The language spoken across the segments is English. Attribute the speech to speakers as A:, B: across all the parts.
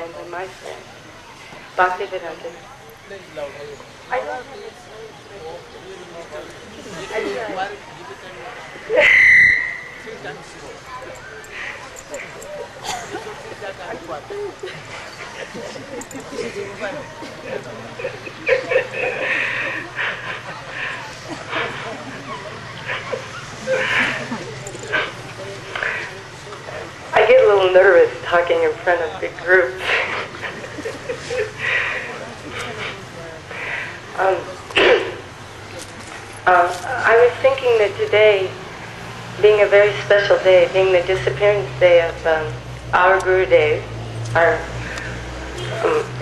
A: friend and my friend, Bhaktivedanta. I don't have it. I get a little nervous talking in front of big groups. I was thinking that today, being a very special day, being the disappearance day of our Gurudev, our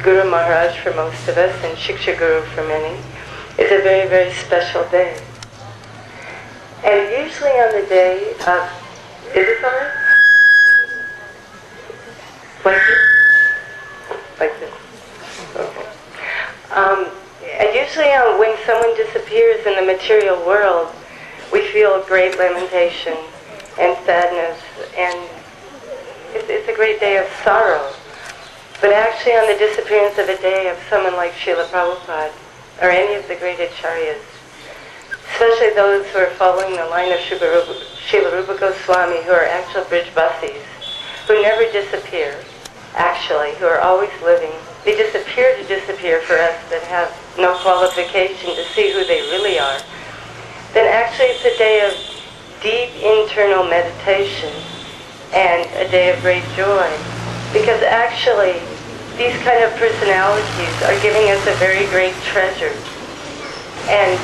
A: Guru Maharaj for most of us, and Shiksha Guru for many, is a very, very special day. And usually on the day of, is it alright? Like this? Like this. Okay. Usually when someone disappears in the material world, we feel great lamentation and sadness, and it's a great day of sorrow. But actually on the disappearance of a day of someone like Srila Prabhupada, or any of the great acharyas, especially those who are following the line of Srila Rupa Goswami, who are actual Brijbasis, who never disappear, actually, who are always living. They just appear to disappear for us that have no qualification to see who they really are. Then actually it's a day of deep internal meditation and a day of great joy. Because actually these kind of personalities are giving us a very great treasure. And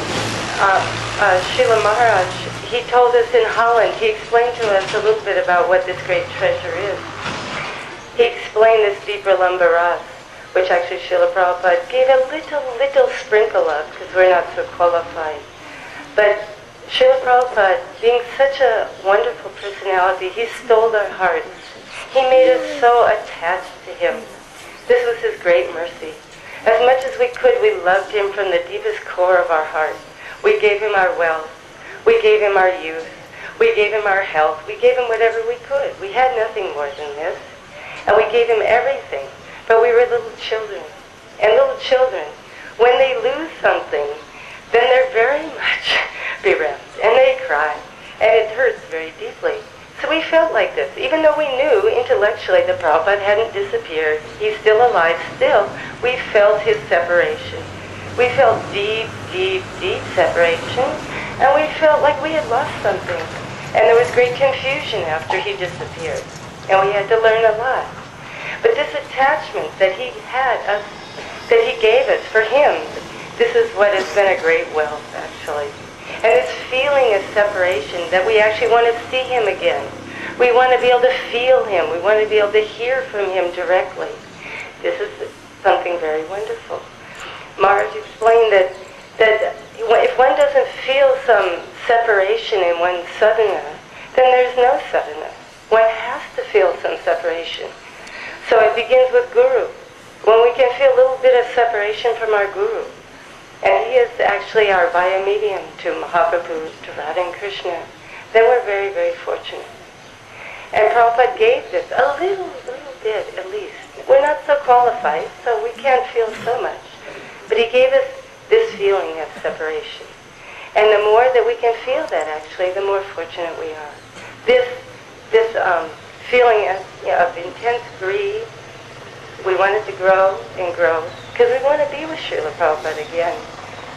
A: Srila Maharaj, he told us in Holland, he explained to us a little bit about what this great treasure is. He explained this Deeper Lambaras, which actually Srila Prabhupada gave a little sprinkle of, because we're not so qualified. But Srila Prabhupada, being such a wonderful personality, he stole our hearts. He made us so attached to him. This was his great mercy. As much as we could, we loved him from the deepest core of our heart. We gave him our wealth. We gave him our youth. We gave him our health. We gave him whatever we could. We had nothing more than this. And we gave him everything. But we were little children. And little children, when they lose something, then they're very much bereft. And they cry. And it hurts very deeply. So we felt like this. Even though we knew intellectually that Prabhupada hadn't disappeared, he's still alive still, we felt his separation. We felt deep, deep, deep separation. And we felt like we had lost something. And there was great confusion after he disappeared. And we had to learn a lot. But this attachment that he had us, that he gave us for him, this is what has been a great wealth, actually. And this feeling of separation, that we actually want to see him again. We want to be able to feel him. We want to be able to hear from him directly. This is something very wonderful. Maharaj explained that if one doesn't feel some separation in one's sadhana, then there's no sadhana. One has to feel some separation. So it begins with Guru. When we can feel a little bit of separation from our Guru, and he is actually our biomedium to Mahaprabhu, to Radha and Krishna, then we're very, very fortunate. And Prabhupada gave this a little bit at least. We're not so qualified, so we can't feel so much. But he gave us this feeling of separation. And the more that we can feel that, actually, the more fortunate we are. This feeling of intense greed, we want it to grow and grow, because we want to be with Srila Prabhupada again.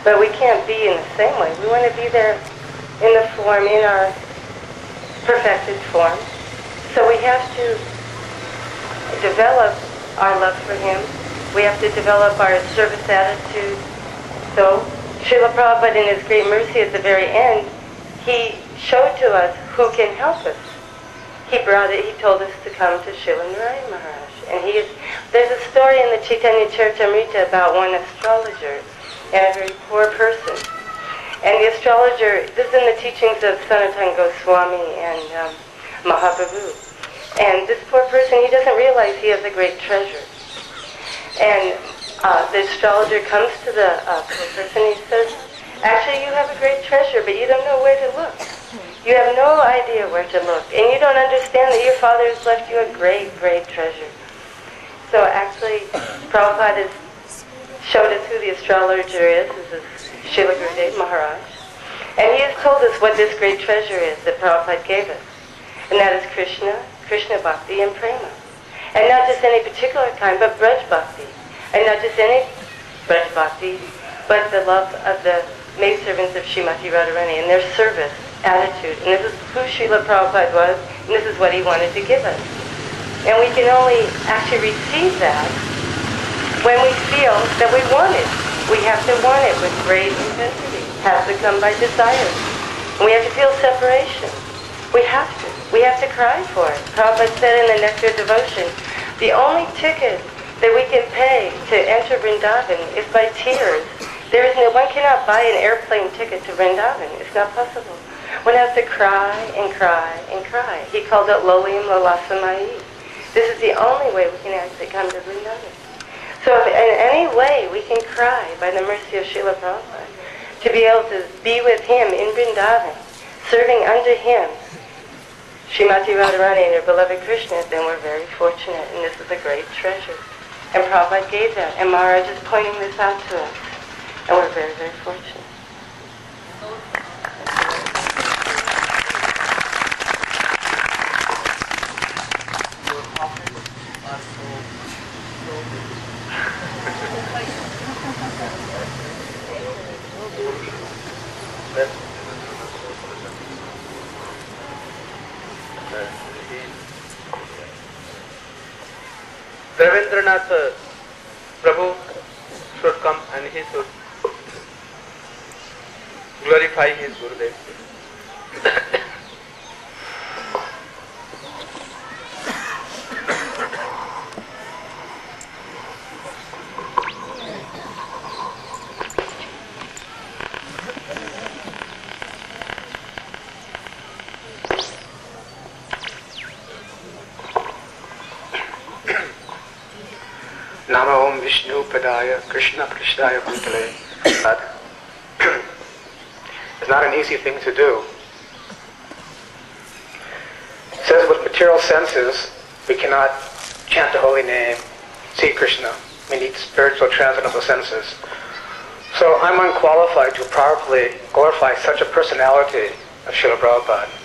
A: But we can't be in the same way. We want to be there in the form, in our perfected form. So we have to develop our love for him. We have to develop our service attitude. So Srila Prabhupada, in his great mercy at the very end, he showed to us who can help us. He told us to come to Srila Narayana Maharaj. And there's a story in the Chaitanya Charitamrita about one astrologer and a very poor person. And the astrologer, this is in the teachings of Sanatana Goswami and Mahaprabhu. And this poor person, he doesn't realize he has a great treasure. And the astrologer comes to the poor person and he says, actually you have a great treasure, but you don't know where to look. You have no idea where to look. And you don't understand that your father has left you a great, great treasure. So actually Prabhupada has showed us who the astrologer is. This is Srila Gurudev Maharaj. And he has told us what this great treasure is that Prabhupada gave us. And that is Krishna, Krishna Bhakti, and Prema. And not just any particular kind, but Braj Bhakti. And not just any Braj Bhakti, but the love of the maidservants of Srimati Radharani and their service attitude. And this is who Srila Prabhupada was, and this is what he wanted to give us. And we can only actually receive that when we feel that we want it. We have to want it with great intensity. It has to come by desire. And we have to feel separation. We have to. We have to cry for it. Prabhupada said in the Nectar Devotion, the only ticket that we can pay to enter Vrindavan is by tears. One cannot buy an airplane ticket to Vrindavan. It's not possible. One has to cry and cry and cry. He called it Lolium Lalasamai. This is the only way we can actually come to Vrindavan. So if in any way we can cry by the mercy of Srila Prabhupada, to be able to be with him in Vrindavan, serving under him, Srimati Radharani and her beloved Krishna, then we're very fortunate, and this is a great treasure. And Prabhupada gave that, and Maharaj is pointing this out to us, and we're very, very fortunate.
B: Ravindranath Prabhu should come and he should glorify his Gurudev. Nama Om Vishnu Padaya Krishna Krishnaya Bhutale. It's not an easy thing to do. It says with material senses we cannot chant the holy name, see Krishna. We need spiritual transcendental senses. So I'm unqualified to properly glorify such a personality of Srila Prabhupada.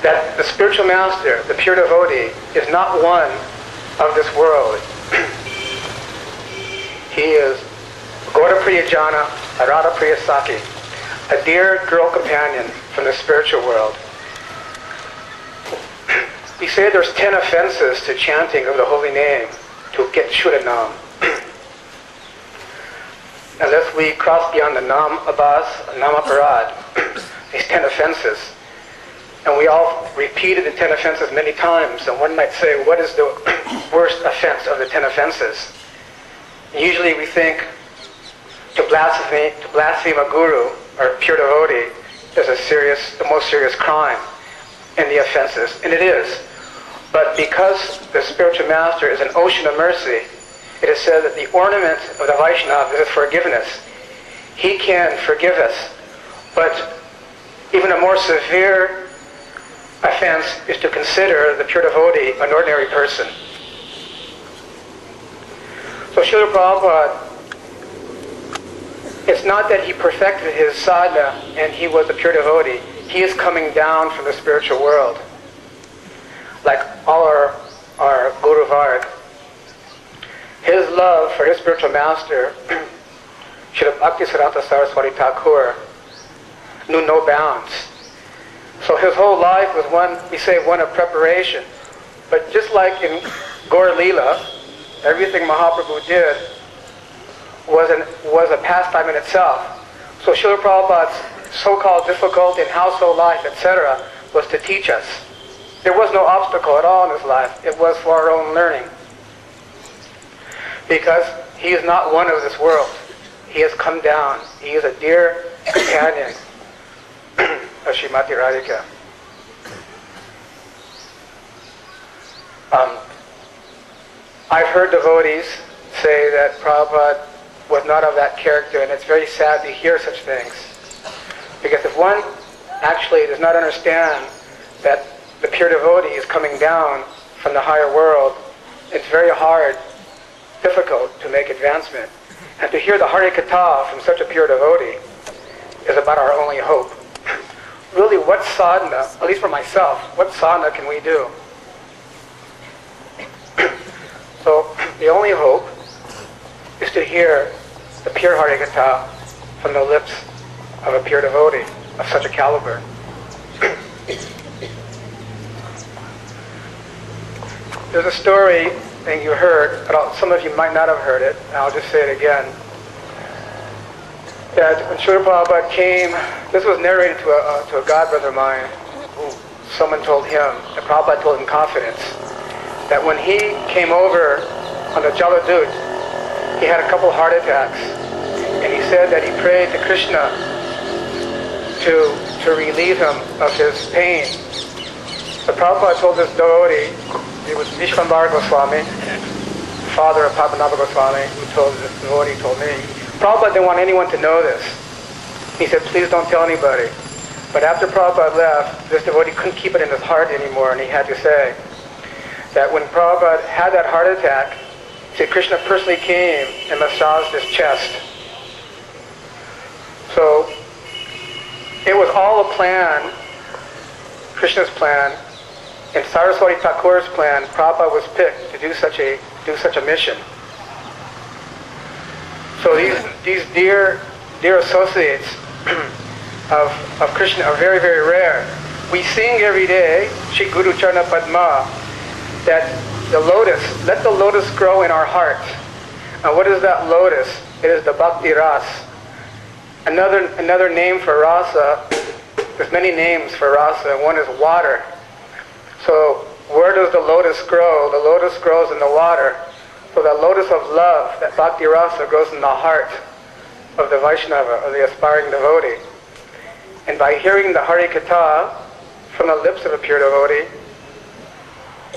B: That the spiritual master, the pure devotee, is not one of this world. He is Gaura Priyajana, Arada Priyasaki, a dear girl companion from the spiritual world. We say there's 10 offenses to chanting of the holy name to get Shuddhanam. Unless we cross beyond the Nam Abbas, Nam Aparad, these 10 offenses. And we all repeated the 10 offenses many times, and one might say, what is the worst offense of the 10 offenses? And usually we think to blaspheme a guru or a pure devotee is the most serious crime in the offenses, and it is. But because the spiritual master is an ocean of mercy, it is said that the ornament of the Vaishnava is forgiveness. He can forgive us, but even a more severe offense is to consider the pure devotee an ordinary person. So Srila Prabhupada, it's not that he perfected his sadhana and he was a pure devotee. He is coming down from the spiritual world. Like all our Guru Varg. His love for his spiritual master, Srila Bhaktisiddhanta Saraswati Thakur, knew no bounds. So his whole life was one of preparation. But just like in Gaur Leela, everything Mahaprabhu did was a pastime in itself. So Srila Prabhupada's so-called difficulty in household life, etc., was to teach us. There was no obstacle at all in his life. It was for our own learning. Because he is not one of this world. He has come down. He is a dear companion of Srimati Radhika. I've heard devotees say that Prabhupada was not of that character, and it's very sad to hear such things. Because if one actually does not understand that the pure devotee is coming down from the higher world, it's very hard, difficult to make advancement. And to hear the Hari Katha from such a pure devotee is about our only hope. Really, what sadhana, at least for myself, what sadhana can we do? So the only hope is to hear the pure Hari Katha from the lips of a pure devotee of such a caliber. There's a story that you heard, but some of you might not have heard it, and I'll just say it again. That when Srila Prabhupada came, this was narrated to a godbrother of mine, who someone told him, and Prabhupada told in confidence, that when he came over on the Jaladut, he had a couple heart attacks, and he said that he prayed to Krishna to relieve him of his pain. So Prabhupada told this devotee, it was Vishwambara Goswami, father of Papanabha Goswami, who told this devotee, told me. Prabhupada didn't want anyone to know this. He said, please don't tell anybody. But after Prabhupada left, this devotee couldn't keep it in his heart anymore, and he had to say that when Prabhupada had that heart attack, Sri Krishna personally came and massaged his chest. So it was all a plan, Krishna's plan, and Saraswati Thakur's plan. Prabhupada was picked to do such a mission. So these dear associates of Krishna are very, very rare. We sing every day, Shri Guru Charana Padma, that the lotus, let the lotus grow in our heart. And what is that lotus? It is the bhakti ras. Another name for rasa, there's many names for rasa, one is water. So where does the lotus grow? The lotus grows in the water. So that lotus of love, that bhakti rasa, grows in the heart of the Vaishnava, of the aspiring devotee. And by hearing the Hari Katha from the lips of a pure devotee,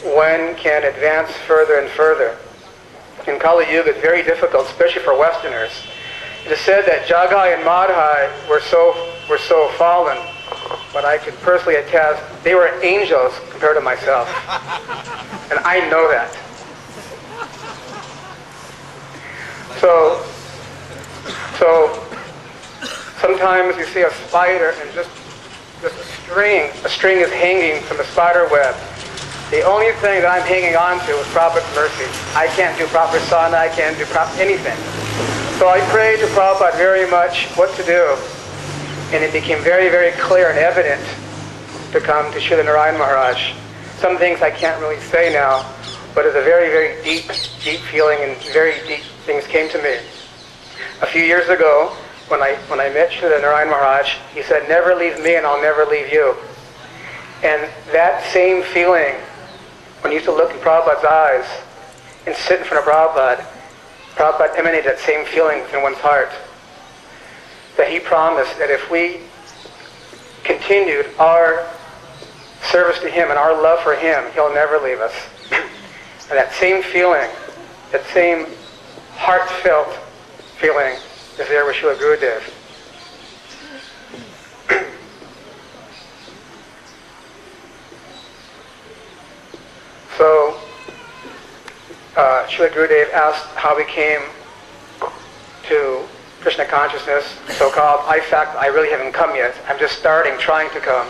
B: one can advance further and further. In Kali Yuga, it's very difficult, especially for Westerners. It is said that Jagai and Madhai were so fallen, but I can personally attest, they were angels compared to myself. And I know that. So sometimes you see a spider and just a string is hanging from the spider web. The only thing that I'm hanging on to is Prabhupada's mercy. I can't do proper sadhana, I can't do anything. So I prayed to Prabhupada very much what to do. And it became very, very clear and evident to come to Srila Narayana Maharaj. Some things I can't really say now, but it's a very, very deep feeling, and very deep things came to me. A few years ago, when I met Srila Narayana Maharaj, he said, never leave me and I'll never leave you. And that same feeling, when you used to look in Prabhupada's eyes and sit in front of Prabhupada, Prabhupada emanated that same feeling within one's heart. That he promised that if we continued our service to him and our love for him, he'll never leave us. And that same feeling, that same heartfelt feeling is there with Srila Gurudev. So, Srila Gurudev asked how we came to Krishna consciousness, so-called. In fact, I really haven't come yet. I'm just starting, trying to come.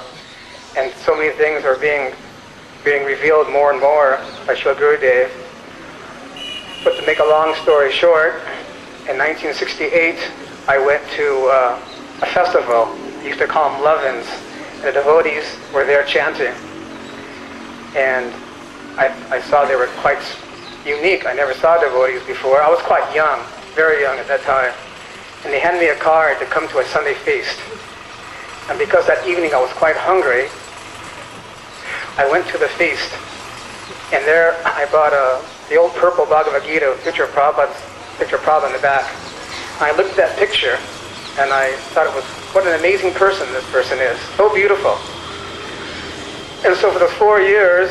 B: And so many things are being revealed more and more by Srila Gurudev. But to make a long story short, in 1968, I went to a festival. We used to call them love-ins. And the devotees were there chanting. And I saw they were quite unique. I never saw devotees before. I was quite young, very young at that time. And they handed me a card to come to a Sunday feast. And because that evening I was quite hungry, I went to the feast. And there I bought the old purple Bhagavad Gita with picture of Prabhupada in the back. And I looked at that picture and I thought it was, what an amazing person this person is. So beautiful. And so for the 4 years,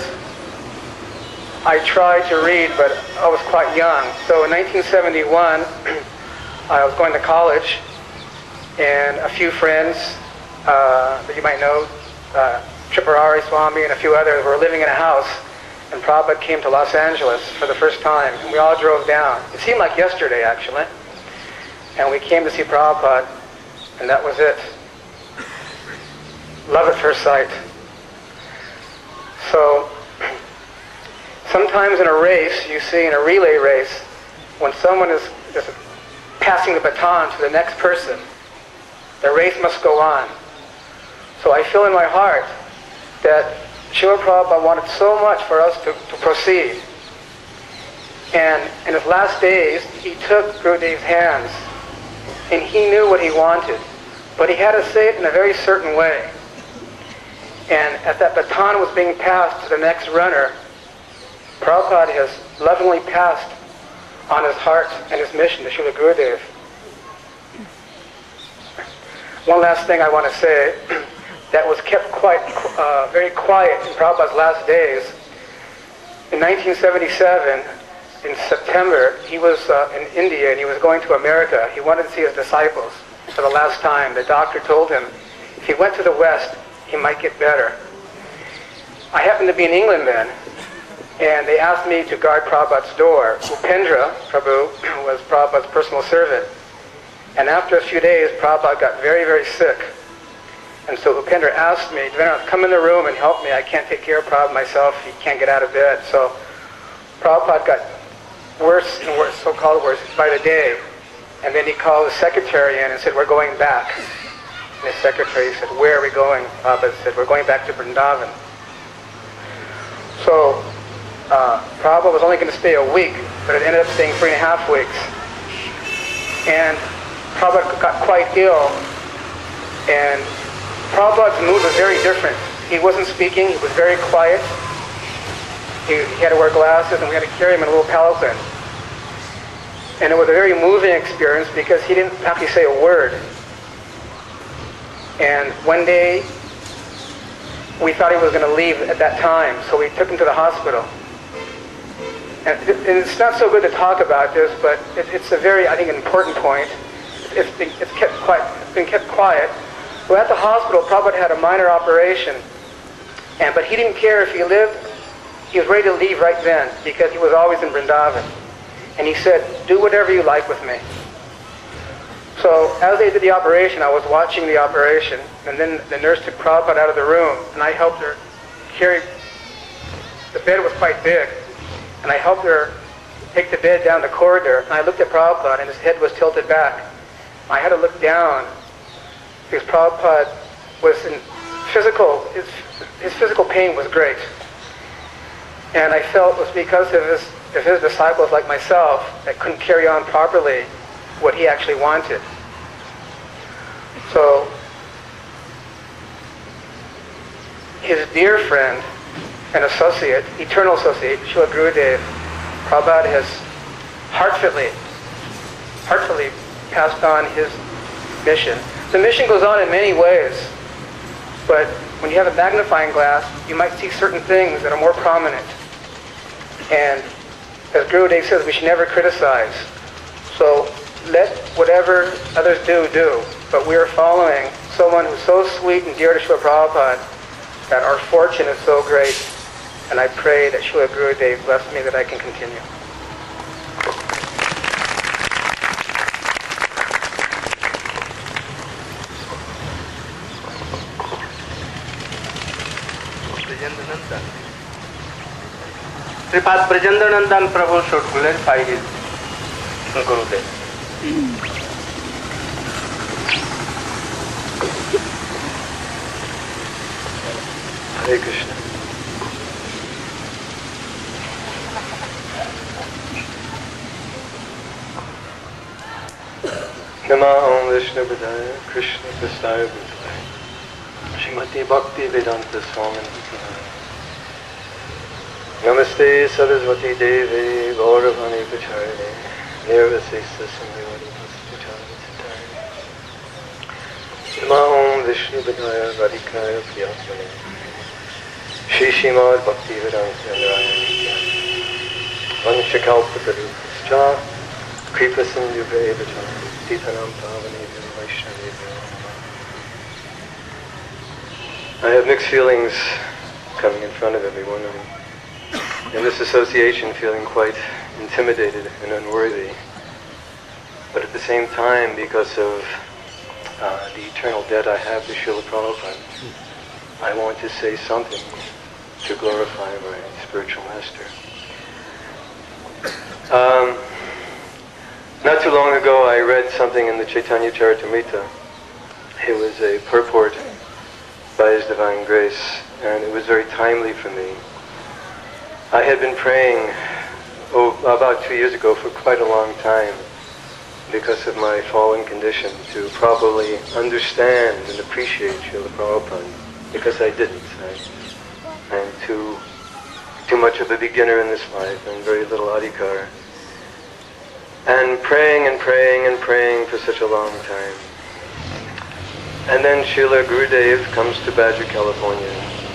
B: I tried to read, but I was quite young. So in 1971, I was going to college, and a few friends that you might know, Tripurari Swami and a few others were living in a house, and Prabhupada came to Los Angeles for the first time, and we all drove down. It seemed like yesterday, actually. And we came to see Prabhupada, and that was it. Love at first sight. So, sometimes in a race, you see in a relay race, when someone is passing the baton to the next person, the race must go on. So I feel in my heart that Srila Prabhupada wanted so much for us to proceed. And in his last days, he took Gurudev's hands, and he knew what he wanted, but he had to say it in a very certain way. And as that baton was being passed to the next runner, Prabhupada has lovingly passed on his heart and his mission to Srila Gurudev. One last thing I want to say that was kept very quiet in Prabhupada's last days. In 1977, in September, he was in India and he was going to America. He wanted to see his disciples for the last time. The doctor told him if he went to the West, he might get better. I happened to be in England then, and they asked me to guard Prabhupada's door. Upendra Prabhu was Prabhupada's personal servant. And after a few days, Prabhupada got very, very sick. And so Upendra asked me, come in the room and help me. I can't take care of Prabhupada myself. He can't get out of bed. So Prabhupada got worse and worse, so-called worse, by the day. And then he called the secretary in and said, we're going back. And his secretary said, where are we going? Prabhupada said, we're going back to Vrindavan. So Prabhupada was only going to stay a week, but it ended up staying 3.5 weeks. And Prabhupada got quite ill, and Prabhupada's mood was very different. He wasn't speaking, he was very quiet. He had to wear glasses, and we had to carry him in a little palanquin. And it was a very moving experience because he didn't actually say a word. And one day, we thought he was going to leave at that time, so we took him to the hospital. And it's not so good to talk about this, but it's a very, I think, important point. It's been kept quiet. So at the hospital, Prabhupada had a minor operation, but he didn't care if he lived. He was ready to leave right then because he was always in Vrindavan. And he said, do whatever you like with me. So as they did the operation, I was watching the operation, and then the nurse took Prabhupada out of the room, and I helped her carry, the bed was quite big, and I helped her take the bed down the corridor, and I looked at Prabhupada, and his head was tilted back. I had to look down, because Prabhupada was in physical, his physical pain was great. And I felt it was because of his disciples like myself that couldn't carry on properly what he actually wanted. So, his dear friend and associate, eternal associate, Srila Gurudev, Prabhupada has heartfully passed on his mission. The mission goes on in many ways, but when you have a magnifying glass, you might see certain things that are more prominent. And as Gurudev says, we should never criticize. So let whatever others do. But we are following someone who's so sweet and dear to Srila Prabhupada that our fortune is so great. And I pray that Srila Gurudev bless me that I can continue.
C: Sripad Brajendanandan Prabhu should glorify his Gurudev.
D: Hare Krishna. Namo Vishnu Padaya Krishna Prasthaya Bhutale Srimati Bhakti Vedanta Swami Namaste Saraswati Devi Gauravani Pacharine Nirvasesa Sindhivani Pacharine Namo Vishnu Padaya Radhikaya Priyatmane Shri Srimad Bhakti Vedanta Vanchakalpatarupascha Kripa Sindhu Bhevacharine Titanam Pavane Vaishnavebhyo I have mixed feelings coming in front of everyone. In this association, feeling quite intimidated and unworthy. But at the same time, because of the eternal debt I have to Srila Prabhupada, I want to say something to glorify my spiritual master. Not too long ago, I read something in the Chaitanya Charitamrita. It was a purport by His Divine Grace, and it was very timely for me. I had been praying about 2 years ago for quite a long time because of my fallen condition to properly understand and appreciate Srila Prabhupada, because I didn't. I'm too much of a beginner in this life and very little adhikar. And praying and praying and praying for such a long time. And then Srila Gurudev comes to Badger, California,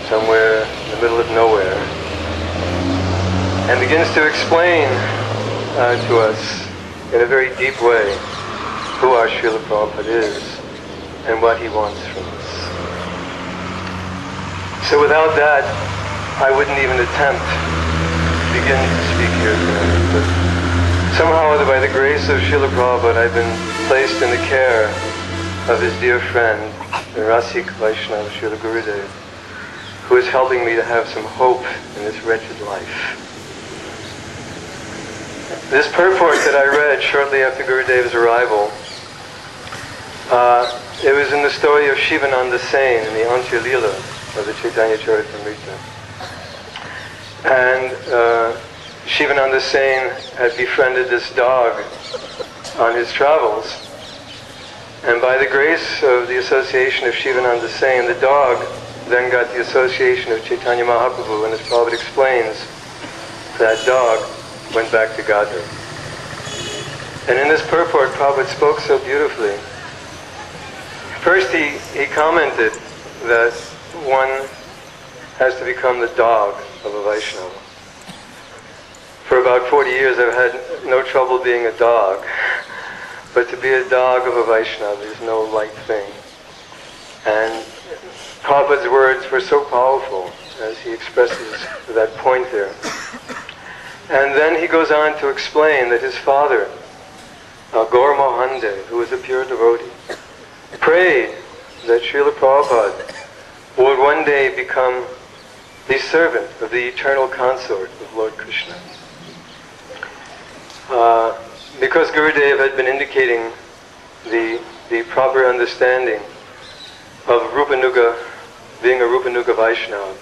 D: somewhere in the middle of nowhere, and begins to explain to us in a very deep way who our Srila Prabhupada is and what he wants from us. So without that, I wouldn't even attempt to begin to speak here tonight. But somehow, by the grace of Srila Prabhupada, I've been placed in the care of his dear friend, the Rasik Vaishnava Srila Gurudev, who is helping me to have some hope in this wretched life. This purport that I read shortly after Gurudev's arrival, it was in the story of Shivananda Sain in the Antya Lila of the Chaitanya Charitamrita. And Shivananda Sain had befriended this dog on his travels. And by the grace of the association of Shivananda Sain, the dog then got the association of Chaitanya Mahaprabhu, and as Prabhupada explains, that dog went back to Godhead. And in this purport, Prabhupada spoke so beautifully. First, he commented that one has to become the dog of a Vaishnava. For about 40 years, I've had no trouble being a dog. But to be a dog of a Vaishnava is no light thing. And Prabhupada's words were so powerful as he expresses that point there. And then he goes on to explain that his father, Gaur Mohande, who was a pure devotee, prayed that Srila Prabhupada would one day become the servant of the eternal consort of Lord Krishna. Because Gurudev had been indicating the proper understanding of Rupanuga, being a Rupanuga Vaishnava,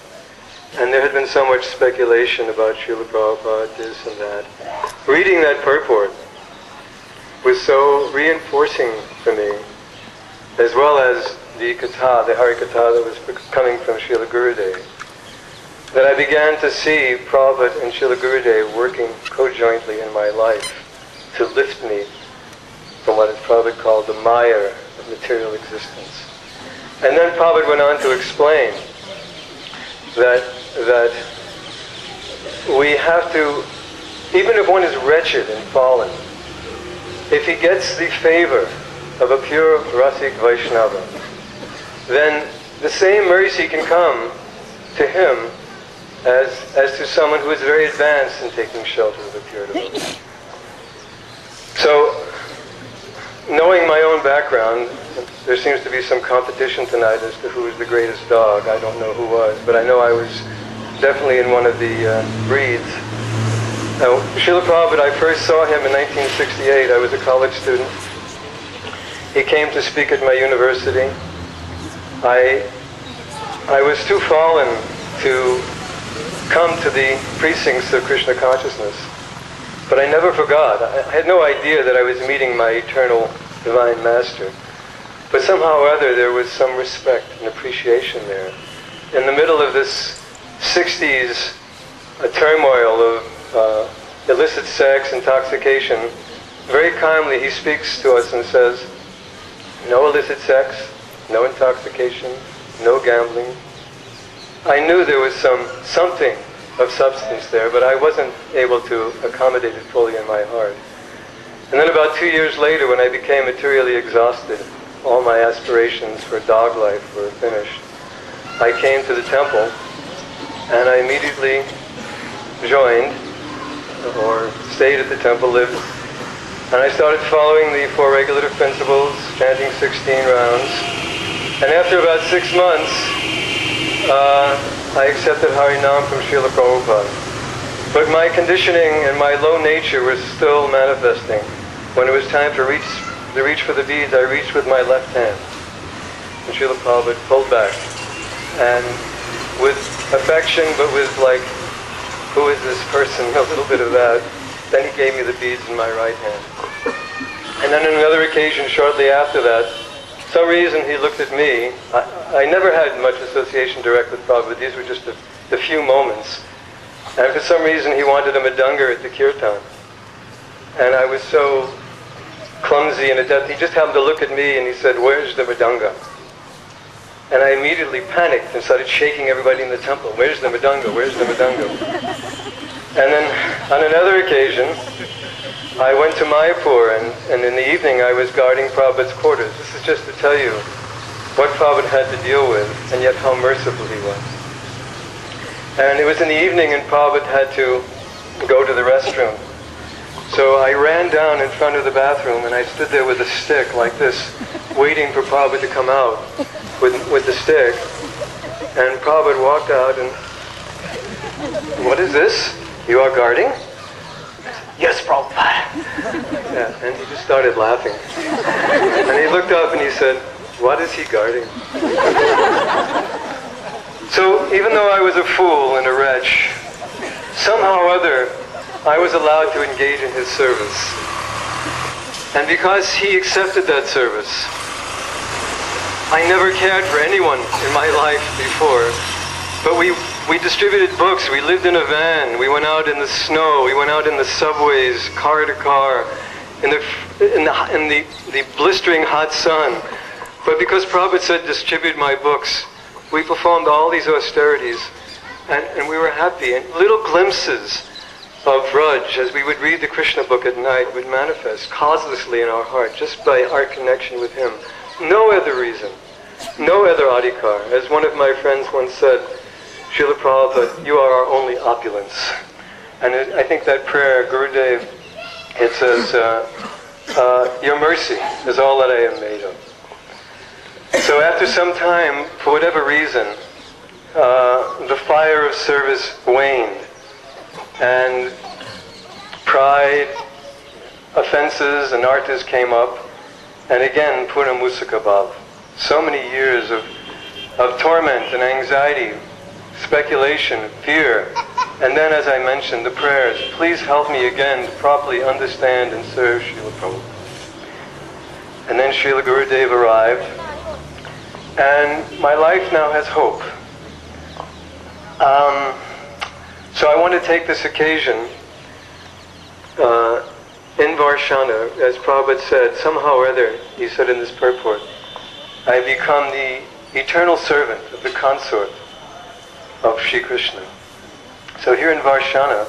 D: and there had been so much speculation about Srila Prabhupada, this and that. Reading that purport was so reinforcing for me, as well as the Katha, the Hari Katha that was coming from Srila Gurudev, that I began to see Prabhupada and Srila Gurudev working co-jointly in my life to lift me from what is Prabhupada called the mire of material existence. And then Prabhupada went on to explain that we have to, even if one is wretched and fallen, if he gets the favor of a pure Rasik Vaishnava, then the same mercy can come to him as to someone who is very advanced in taking shelter of a pure devotee. So, knowing my own background, there seems to be some competition tonight as to who is the greatest dog. I don't know who was, but I know I was definitely in one of the breeds. Now, Srila Prabhupada, I first saw him in 1968. I was a college student. He came to speak at my university. I was too fallen to come to the precincts of Krishna consciousness. But I never forgot. I had no idea that I was meeting my eternal divine master. But somehow or other there was some respect and appreciation there. In the middle of this 60s turmoil of illicit sex, intoxication, very calmly he speaks to us and says, no illicit sex, no intoxication, no gambling. I knew there was something of substance there, but I wasn't able to accommodate it fully in my heart. And then about 2 years later, when I became materially exhausted, all my aspirations for dog life were finished, I came to the temple, and I immediately joined, or stayed at the temple, lived, and I started following the 4 regulative principles, chanting 16 rounds. And after about 6 months, I accepted Harinam from Srila Prabhupada. But my conditioning and my low nature was still manifesting. When it was time to reach for the beads, I reached with my left hand. And Srila Prabhupada pulled back. And with affection, but with like, who is this person? A little bit of that. Then he gave me the beads in my right hand. And then on another occasion, shortly after that, some reason he looked at me. I never had much association direct with Prabhupada. These were just a few moments. And for some reason he wanted a madanga at the kirtan. And I was so clumsy and adept. He just happened to look at me and he said, "Where's the madanga?" And I immediately panicked and started shaking everybody in the temple. "Where's the madanga? Where's the madanga?" And then on another occasion, I went to Mayapur, and in the evening I was guarding Prabhupada's quarters. This is just to tell you what Prabhupada had to deal with, and yet how merciful he was. And it was in the evening, and Prabhupada had to go to the restroom. So I ran down in front of the bathroom, and I stood there with a stick like this, waiting for Prabhupada to come out with the stick. And Prabhupada walked out, and, "What is this? You are guarding?" "Yes, Prabhupada." Yeah, and he just started laughing. And he looked up and he said, "What is he guarding?" So even though I was a fool and a wretch, somehow or other I was allowed to engage in his service. And because he accepted that service, I never cared for anyone in my life before. But we distributed books, we lived in a van, we went out in the snow, we went out in the subways, car to car, in the blistering hot sun. But because Prabhupada said distribute my books, we performed all these austerities, and we were happy. And little glimpses of Raj, as we would read the Krishna book at night, would manifest causelessly in our heart, just by our connection with him. No other reason, no other adhikar. As one of my friends once said, "Srila Prabhupada, you are our only opulence." And I think that prayer, Gurudev, it says, "Your mercy is all that I am made of." So after some time, for whatever reason, the fire of service waned, and pride, offenses, and arthas came up, and again, Purna Musaka Bhav. So many years of torment and anxiety, speculation, fear, and then, as I mentioned, the prayers, "Please help me again to properly understand and serve Srila Prabhupada." And then Srila Gurudev arrived, and my life now has hope. So I want to take this occasion in Varshana, as Prabhupada said, somehow or other, he said in this purport, I become the eternal servant of the consort of Sri Krishna. So here in Varshana,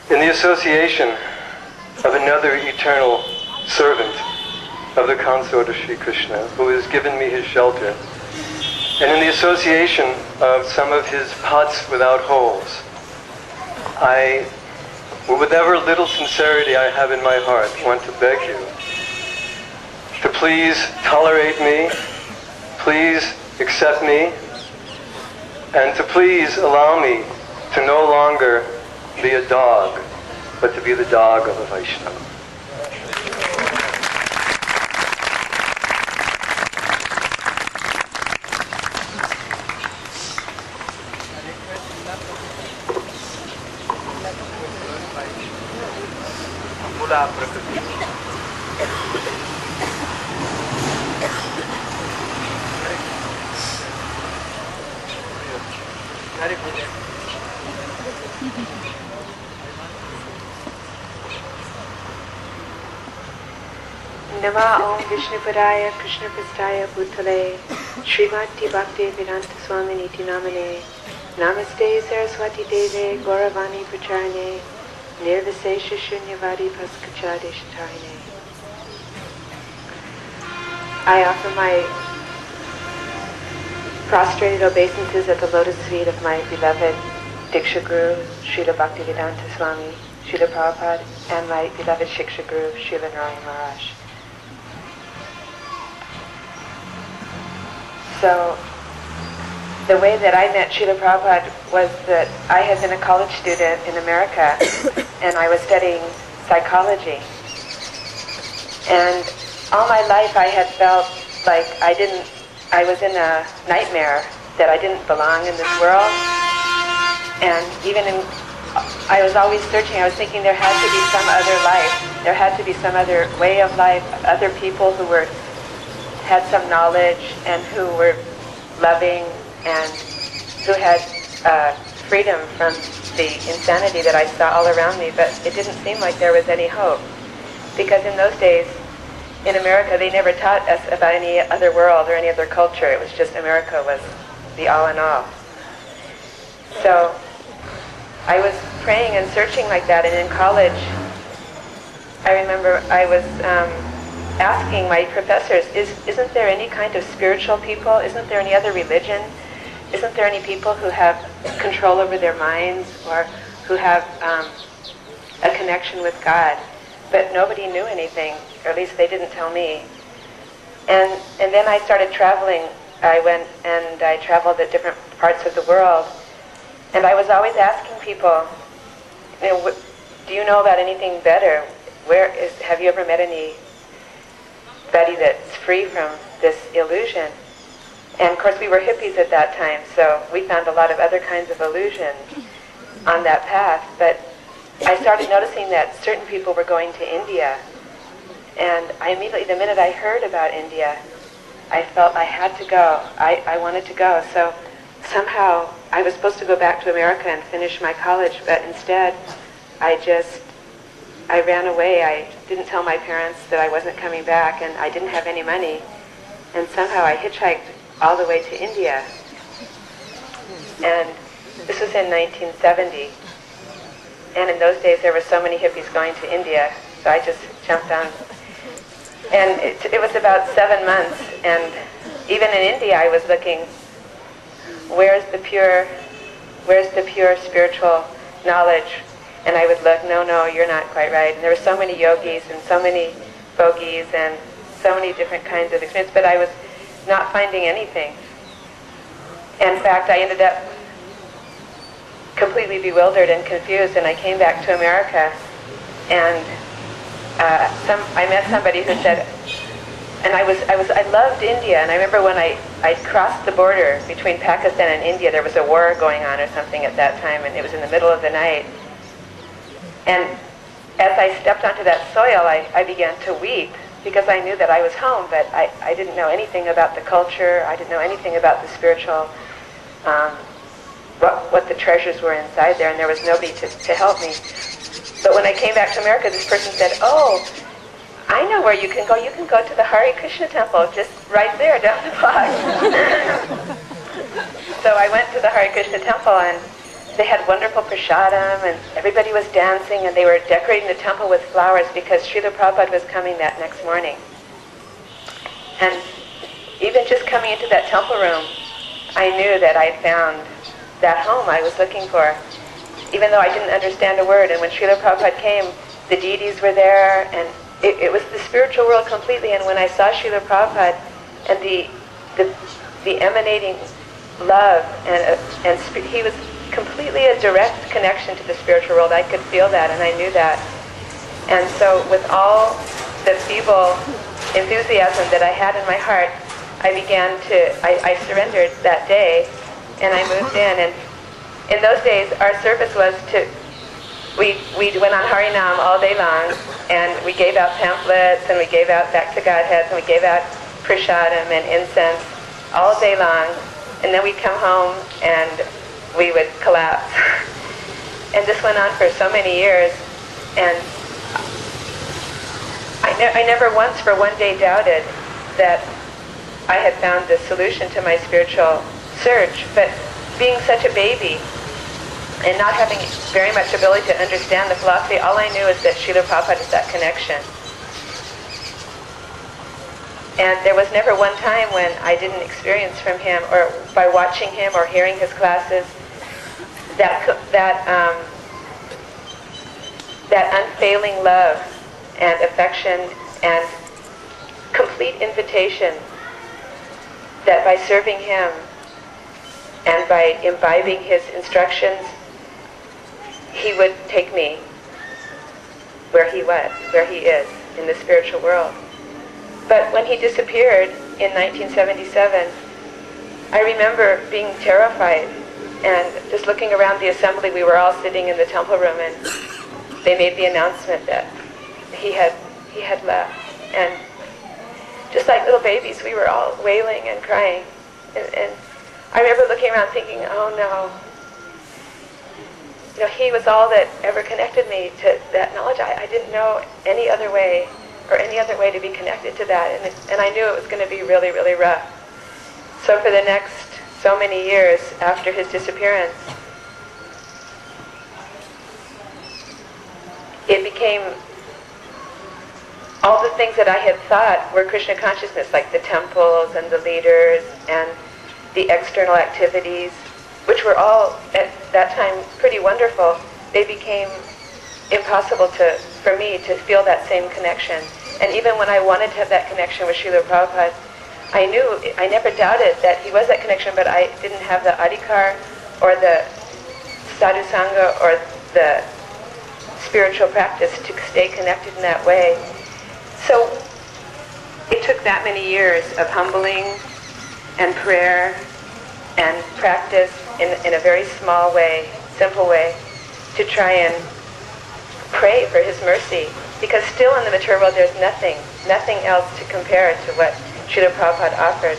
D: in the association of another eternal servant of the consort of Sri Krishna, who has given me his shelter, and in the association of some of his pots without holes, I, with whatever little sincerity I have in my heart, want to beg you to please tolerate me, please accept me, and to please allow me to no longer be a dog, but to be the dog of a Vaishnava.
A: Nama Om Vishnupadaya Krishna Pristaya Bhutale Srimati Bhakti Vedanta Swami Niti Namane Namaste Saraswati Deve Gauravani Pracharane Nirvisesha Shunyavadi Paskachade Shatarine. I offer my
E: prostrated obeisances at the lotus feet of my beloved Diksha Guru, Srila Bhaktivedanta Swami, Srila Prabhupada, and my beloved Shiksha Guru, Srila Narayana Maharaj. So, the way that I met Srila Prabhupada was that I had been a college student in America and I was studying psychology. And all my life I had felt like I was in a nightmare, that I didn't belong in this world. And I was always searching, I was thinking there had to be some other life, there had to be some other way of life, other people who had some knowledge and who were loving and who had freedom from the insanity that I saw all around me, but it didn't seem like there was any hope. Because in those days, in America, they never taught us about any other world or any other culture. It was just America was the all in all. So I was praying and searching like that, and in college, I remember I was asking my professors, isn't there any kind of spiritual people? Isn't there any other religion? Isn't there any people who have control over their minds or who have a connection with God? But nobody knew anything, or at least they didn't tell me. And then I started traveling. I went and I traveled at different parts of the world. And I was always asking people, do you know about anything better? Have you ever met anybody that's free from this illusion? And of course we were hippies at that time, so we found a lot of other kinds of illusions on that path. But I started noticing that certain people were going to India. And I immediately, the minute I heard about India, I felt I had to go. I wanted to go. So somehow I was supposed to go back to America and finish my college, but instead I ran away. I didn't tell my parents that I wasn't coming back, and I didn't have any money. And somehow I hitchhiked all the way to India. And this was in 1970. And in those days there were so many hippies going to India, so I just jumped on. And it was about 7 months, and even in India I was looking, where's the pure spiritual knowledge? And I would look, no, you're not quite right. And there were so many yogis and so many bogies and so many different kinds of experiences, but I was not finding anything. In fact, I ended up completely bewildered and confused, and I came back to America, and I met somebody who said, and I loved India, and I remember when I crossed the border between Pakistan and India, there was a war going on or something at that time, and it was in the middle of the night. And as I stepped onto that soil, I began to weep, because I knew that I was home, but I didn't know anything about the culture, I didn't know anything about the spiritual, what the treasures were inside there, and there was nobody to help me. But when I came back to America, this person said, oh, I know where you can go. You can go to the Hare Krishna temple, just right there down the block. So I went to the Hare Krishna temple, and they had wonderful prasadam, and everybody was dancing, and they were decorating the temple with flowers because Srila Prabhupada was coming that next morning. And even just coming into that temple room, I knew that I had found that home I was looking for, even though I didn't understand a word. And when Srila Prabhupada came, the deities were there, and it was the spiritual world completely. And when I saw Srila Prabhupada and the emanating love, and he was completely a direct connection to the spiritual world. I could feel that, and I knew that. And so with all the feeble enthusiasm that I had in my heart, I surrendered that day, and I moved in. And in those days, our service was we went on Harinam all day long, and we gave out pamphlets, and we gave out back to Godheads, and we gave out prasadam and incense all day long. And then we'd come home, and we would collapse. And this went on for so many years, and I never once for one day doubted that I had found the solution to my spiritual search. But being such a baby and not having very much ability to understand the philosophy, all I knew is that Srila Prabhupada is that connection. And there was never one time when I didn't experience from him, or by watching him or hearing his classes, that unfailing love and affection and complete invitation that by serving him and by imbibing his instructions, he would take me where he is in the spiritual world. But when he disappeared in 1977, I remember being terrified and just looking around the assembly. We were all sitting in the temple room, and they made the announcement that he had left. And just like little babies, we were all wailing and crying. And I remember looking around thinking, oh no. You know, he was all that ever connected me to that knowledge. I didn't know any other way, or any other way to be connected to that. And I knew it was going to be really, really rough. So for the next so many years after his disappearance, it became all the things that I had thought were Krishna consciousness, like the temples and the leaders and the external activities, which were all at that time pretty wonderful. They became impossible for me to feel that same connection. And even when I wanted to have that connection with Srila Prabhupada, I never doubted that he was that connection, but I didn't have the adhikar or the sadhu sangha or the spiritual practice to stay connected in that way. So it took that many years of humbling and prayer and practice in a very small way, simple way, to try and pray for his mercy. Because still in the material world there's nothing else to compare to what Srila Prabhupada offered.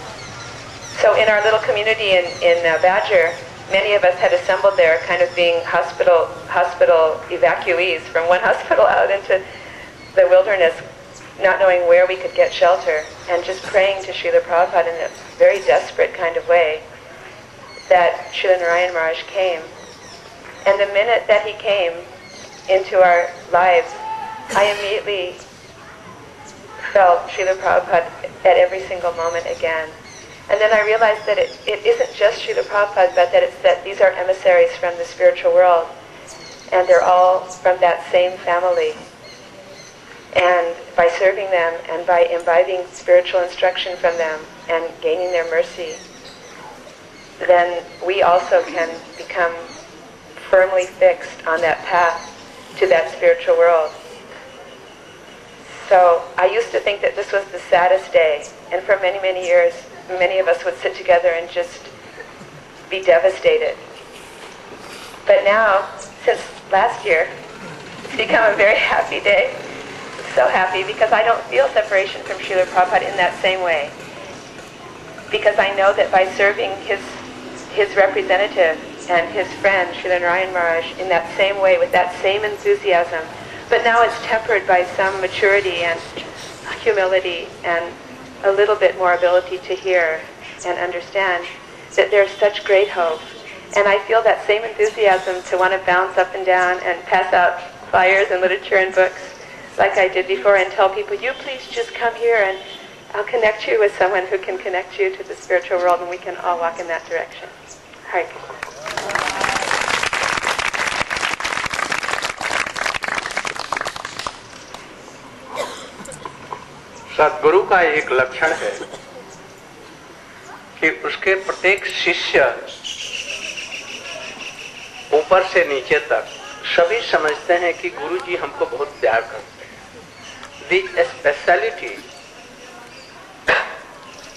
E: So in our little community in Badger, many of us had assembled there kind of being hospital evacuees from one hospital out into the wilderness, not knowing where we could get shelter, and just praying to Srila Prabhupada in a very desperate kind of way that Srila Narayana Maharaj came. And the minute that he came into our lives, I immediately felt Srila Prabhupada at every single moment again. And then I realized that it isn't just Srila Prabhupada, but that these are emissaries from the spiritual world, and they're all from that same family. And by serving them and by imbibing spiritual instruction from them and gaining their mercy, then we also can become firmly fixed on that path to that spiritual world. So I used to think that this was the saddest day, and for many, many years, many of us would sit together and just be devastated. But now, since last year, it's become a very happy day. So happy because I don't feel separation from Srila Prabhupada in that same way. Because I know that by serving his representative and his friend, Srila Narayana Maharaj, in that same way, with that same enthusiasm, but now it's tempered by some maturity and humility and a little bit more ability to hear and understand that there's such great hope. And I feel that same enthusiasm to want to bounce up and down and pass out flyers and literature and books like I did before and tell people, you please just come here and I'll connect you with someone who can connect you to the spiritual world, and we can all walk in that direction. Hare Krishna.
C: सद्गुरु का एक लक्षण है कि उसके प्रत्येक शिष्य ऊपर से नीचे तक सभी समझते हैं कि गुरु जी हमको बहुत प्यार करते हैं. The speciality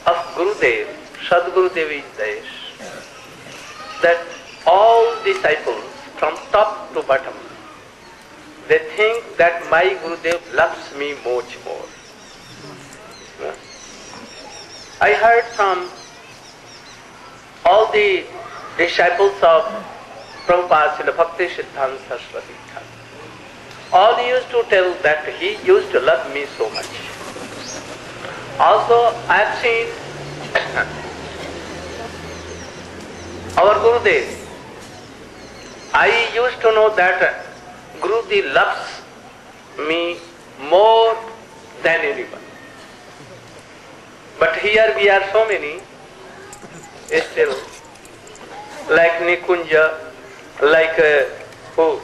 C: of Gurudev, Sadgurudev is this, that all disciples from top to bottom, they think that my Gurudev loves me much more. I heard from all the disciples of Prabhupada, Srila Bhakti Siddhanta Saraswati Thakur, all used to tell that he used to love me so much. Also, I have seen our Gurudev. I used to know that Gurudev loves me more than anyone. But here we are so many still, like Nikunja, like who?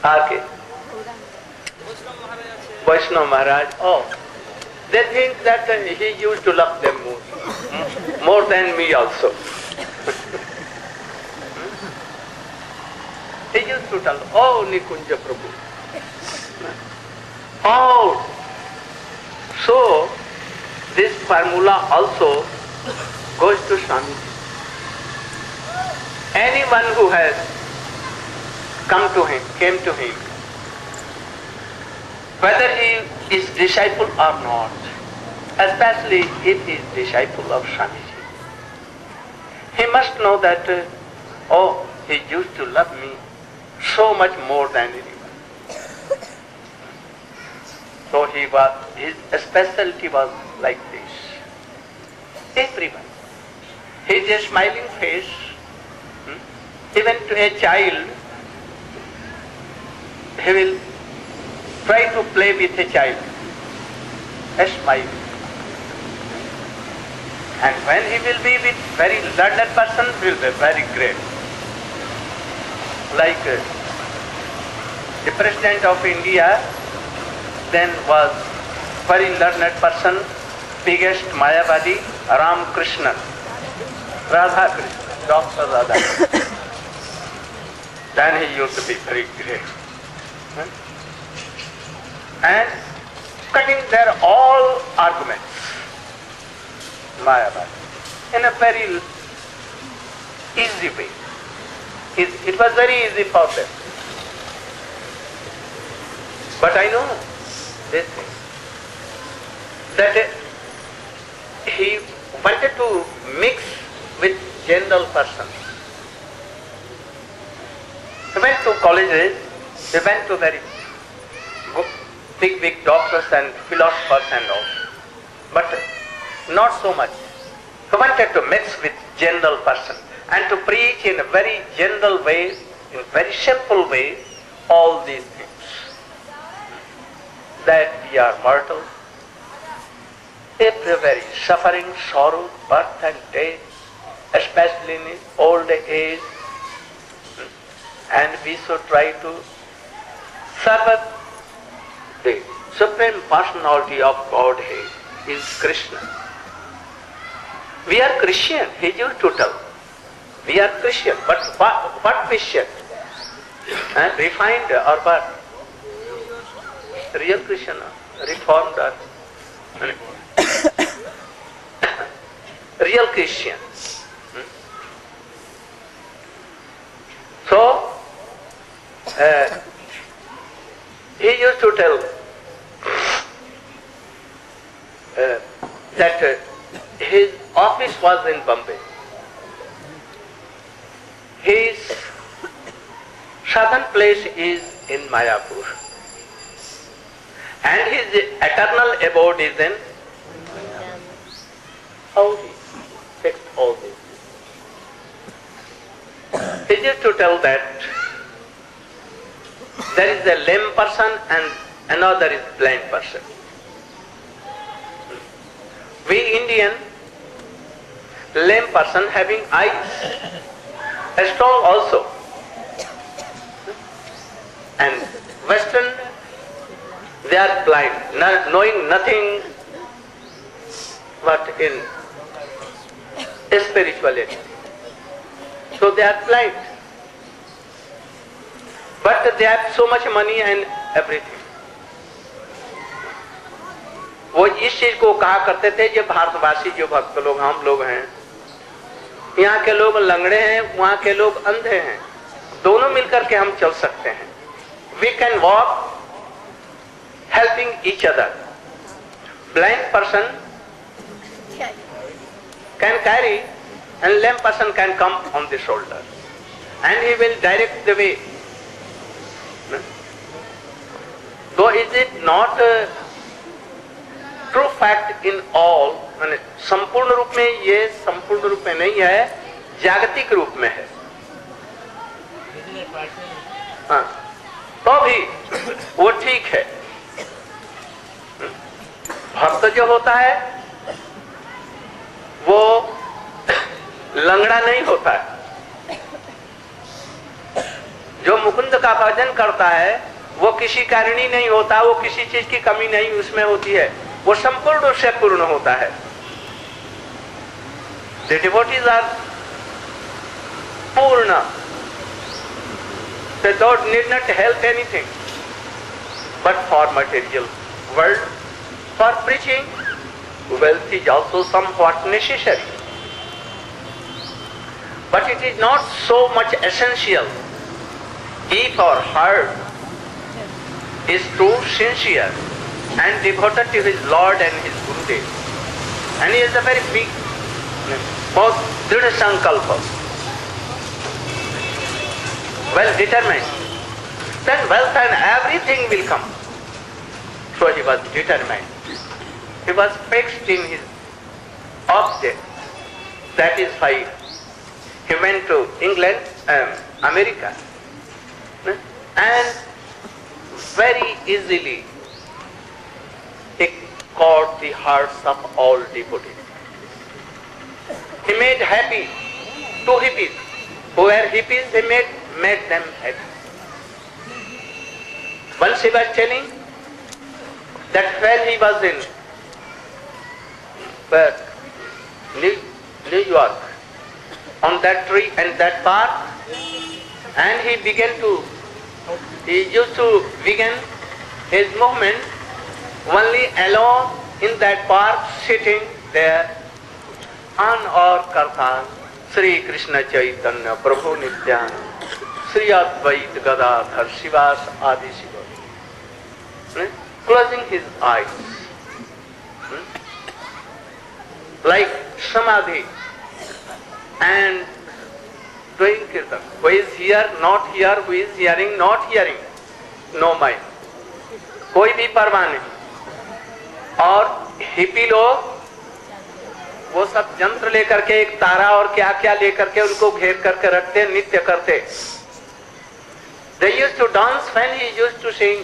C: R.K. Vaishnav Maharaj. Oh, they think that he used to love them more than me also. He used to tell, oh Nikunja Prabhu. Oh, so this formula also goes to Swami. Anyone who has came to him, whether he is disciple or not, especially if he is disciple of Swamiji, he must know that, oh, he used to love me so much more than anyone. So his specialty was like this. Everyone. His smiling face, even to a child, he will try to play with a child, a smile. And when he will be with very learned person, will be very great. Like the President of India then was very learned person, biggest Mayavadi, Ram Krishna, Radha Krishna, Dr. Radha. Then he used to be very great. And cutting their all arguments, Mayavadi, in a very easy way. It was very easy for them. But I know this thing, that he wanted to mix with general persons. He went to colleges, he went to very big doctors and philosophers and all, but not so much. He wanted to mix with general persons and to preach in a very general way, in a very simple way, all these things. That we are mortal, everywhere suffering, sorrow, birth and death, especially in old age, and we should try to serve the Supreme Personality of Godhead is Krishna. We are Christian, he used to tell. We are Christian, but what Christian? Refined or what? Real Christian, reformed or real Christian. So, he used to tell that his office was in Bombay. His southern place is in Mayapur. And his eternal abode is in how he fixed all this. He used to tell that there is a lame person and another is blind person. We Indian, lame person having eyes, strong also. And Western, they are blind, knowing nothing but in spirituality. So they are blind. But they have so much money and everything. वो इस चीज को कहा करते थे, जो भारतवासी जो भक्त लोग हम लोग हैं, यहाँ के लोग लंगड़े हैं, वहाँ के लोग अंधे हैं, दोनों मिलकर के हम चल सकते हैं. We can walk helping each other. Blind person can carry and lame person can come on the shoulder and he will direct the way. So is it not a true fact in all? माने संपूर्ण रूप में ये संपूर्ण रूप में नहीं है, जागतिक रूप में है. हाँ, तो भी वो ठीक है. भक्त जो होता है लंगड़ा नहीं होता है। जो मुकुंद का भजन करता है वो किसी कारणी नहीं होता, वो किसी चीज की कमी नहीं उसमें होती है, वो संपूर्ण रूप से पूर्ण होता है। The devotees are purna. They don't need not help anything but for material world. For preaching, wealth is also somewhat necessary, but it is not so much essential if our heart is true, sincere and devoted to his Lord and his Gurudev, and he is a very big, both dृढ़ संकल्प, well determined, then wealth and everything will come. So he was determined. He was fixed in his object. That is why he went to England, America, and very easily he caught the hearts of all devotees. He made happy two hippies. Who were hippies, he made them happy. Once he was telling that when he was in New York, on that tree and that park, and he used to begin his movement only alone in that park, sitting there, on और करता श्री कृष्ण चैतन्य प्रभु नित्यानंद श्री अद्वैत गदाधर शिवास आदि Shiv, closing his eyes, like samadhi, and doing kirtan. Who is here, not here, who is hearing, not hearing, no mind, कोई भी परवाह नहीं। और hippie लोग वो सब यंत्र लेकर के, एक तारा और क्या क्या लेकर के उनको घेर करके रखते, नित्य करते। They used to dance when he used to sing,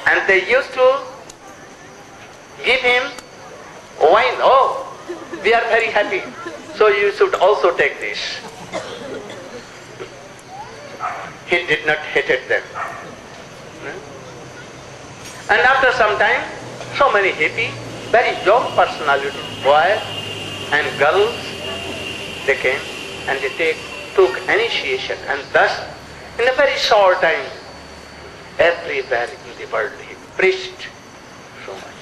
C: and they used to give him wine. Oh, we are very happy, so you should also take this. He did not hated them. And after some time, so many hippie, very young personality, boys and girls, they came and they took initiation, and thus in a very short time everywhere in the world he preached so much.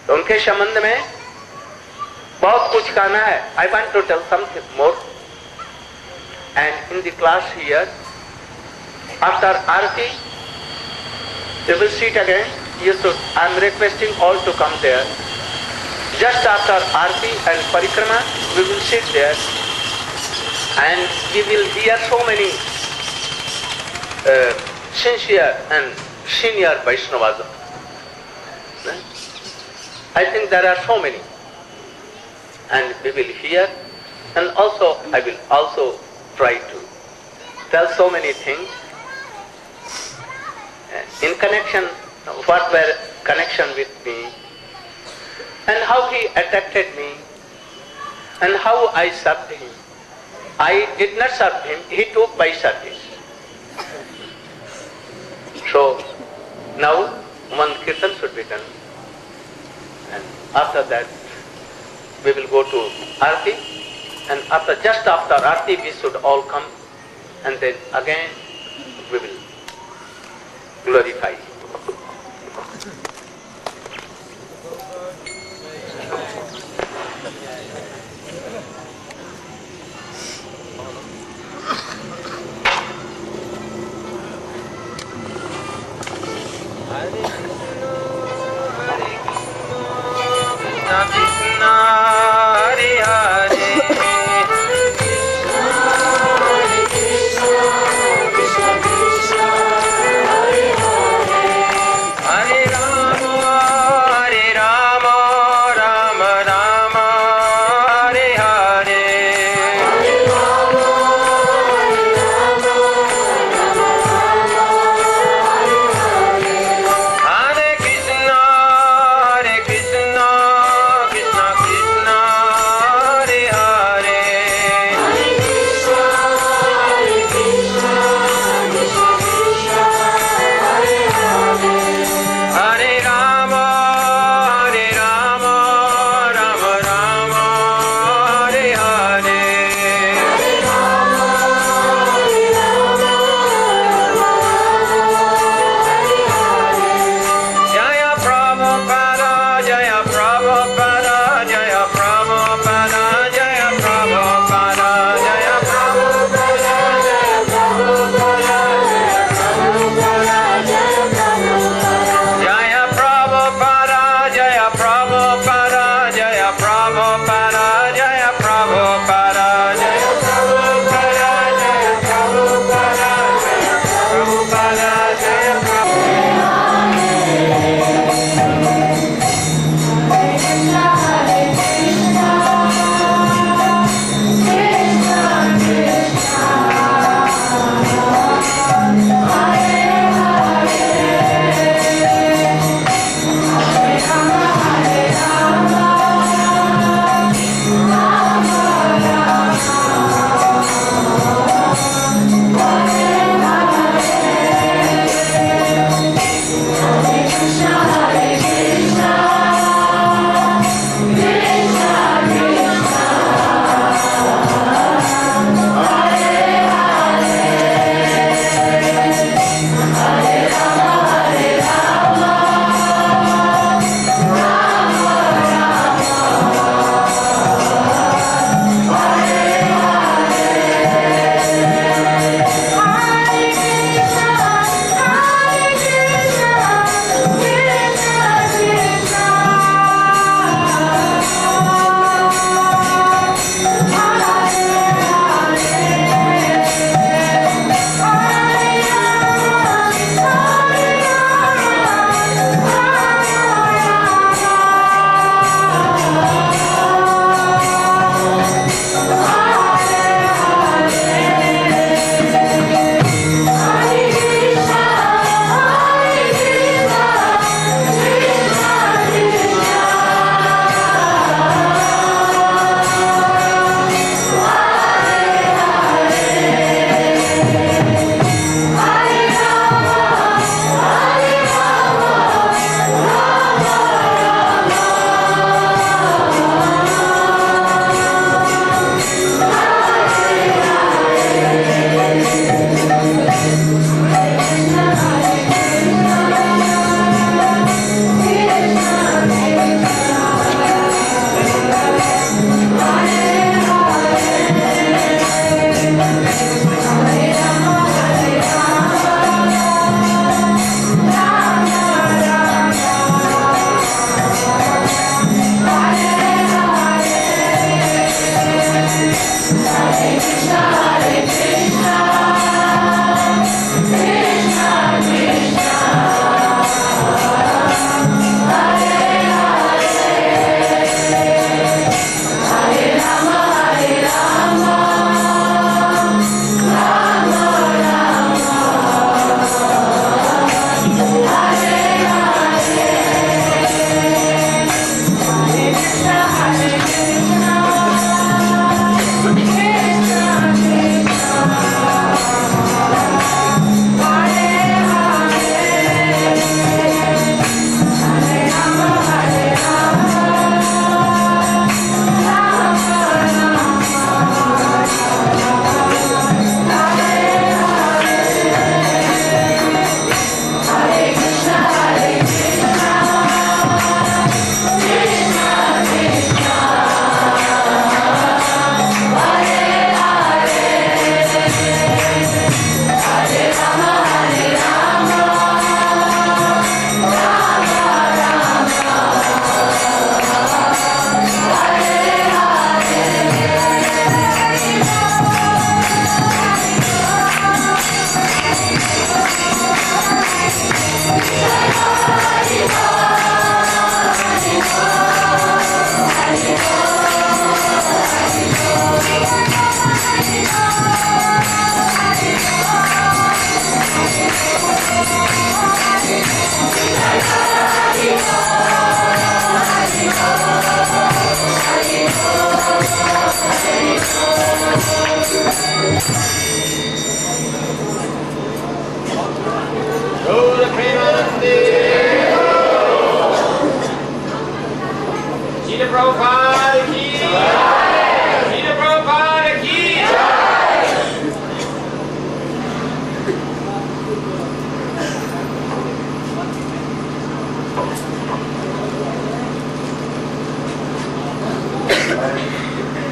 C: तो उनके संबंध में बहुत कुछ कहना है. I want to tell something more. And in the class here, after Aarti, they will sit again. I am requesting all to come there. Just after Aarti and Parikrama, we will sit there and we will hear so many sincere and senior Vaishnavas. I think there are so many. And we will hear, and also I will also try to tell so many things in connection, what were connection with me, and how he attracted me, and how I served him. I did not serve him, he took my service. So now one kirtan should be done, and after that we will go to Aarti, and just after Aarti we should all come, and then again we will glorify.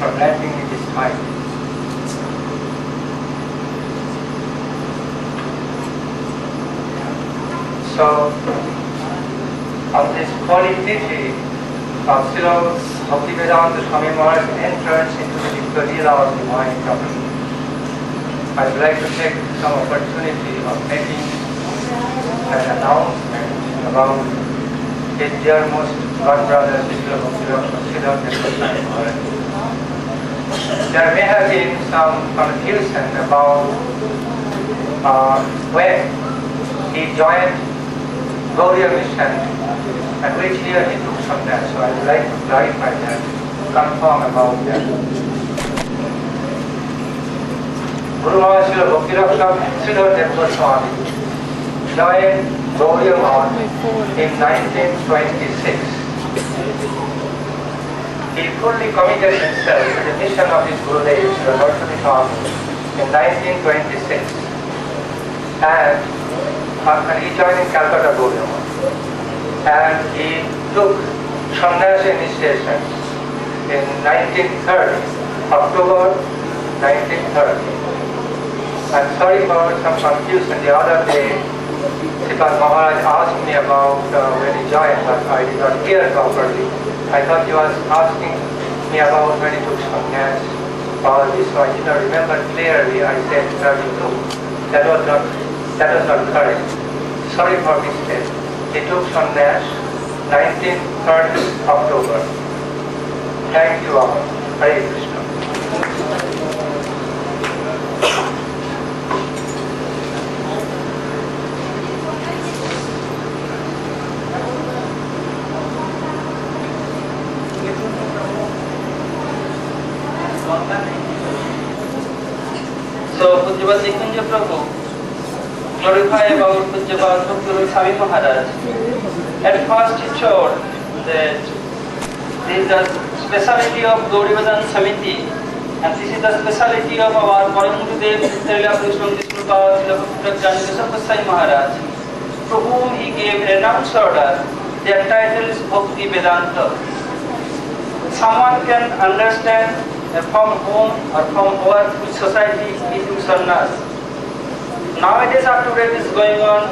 B: For granting me this time. So, on this holy tithi of Srila Bhaktivedanta Swami Maharaj's entrance into the Victoria of divine company, I would like to take some opportunity of making an announcement about his dearmost God brother, Srila Bhaktivedanta Swami Maharaj. There may have been some confusion about when he joined Gauriya mission and which year he took from that. So I would like to clarify that, confirm about that. Guru Maharaj Srila Bhaktivedanta Swami joined Gauriya in 1926. He fully committed himself to the mission of his Gurudev, Srila Bhaktivedanta Swami, in 1926. And he joined in Calcutta Gauriya. And he took sannyas initiation in 1930, October 1930. I'm sorry for some confusion. The other day, Sripad Maharaj asked me about when he joined, but I did not hear properly. I thought he was asking me about when he took sannyas, all this, so I did not remember clearly. I said 32. That was not correct. Sorry for mistake. He took sannyas 1930 October. Thank you all. Hare Krishna.
C: So, Pujyavad Nikunja Prabhu glorify about Pujyavad Guru Swami Maharaj. At first he showed that this is the speciality of Gaurivadan Samiti, and this is the speciality of our Param Gurudev Srila Krishna Vishnupada Srila Bhaktivedanta Swami Maharaj, to whom he gave a renounced order. Their title is Bhakti Vedanta. Someone can understand from whom or from which society he took sannyas. Nowadays, after that is going on,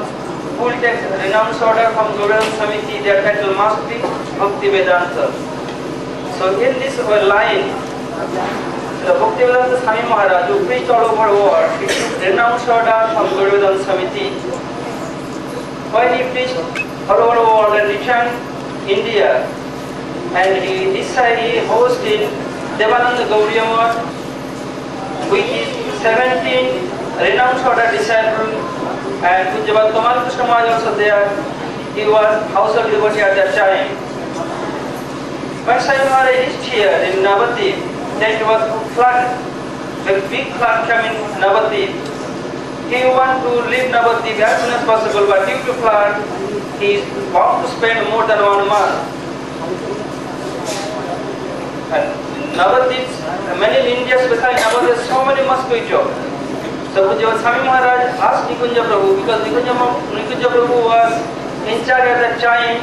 C: who will take renounced order from Gaurivadan Samiti, their title must be Bhakti Vedanta. So in this line,
F: the Bhaktivedanta Swami Maharaj, who preached all over the world, renounced order from Gurudhan Samiti. When he preached all over the world and returned India, and this side he hosted Devananda Gauriya Math with his 17 renounced order disciples, and Pujyapat Tamal Krishna Maharaj also there. He was household devotee at that time. When Swami Maharaj reached here in Navadip, then it was flood. A big flood came in Navadip. He wanted to leave Navadip as soon as possible, but due to flood, he is bound to spend more than 1 month. And Navadip, many in India, especially Navadip, there are so many mosquitoes. So Swami Maharaj asked Nikunja Prabhu, because Nikunja Prabhu was in charge at that time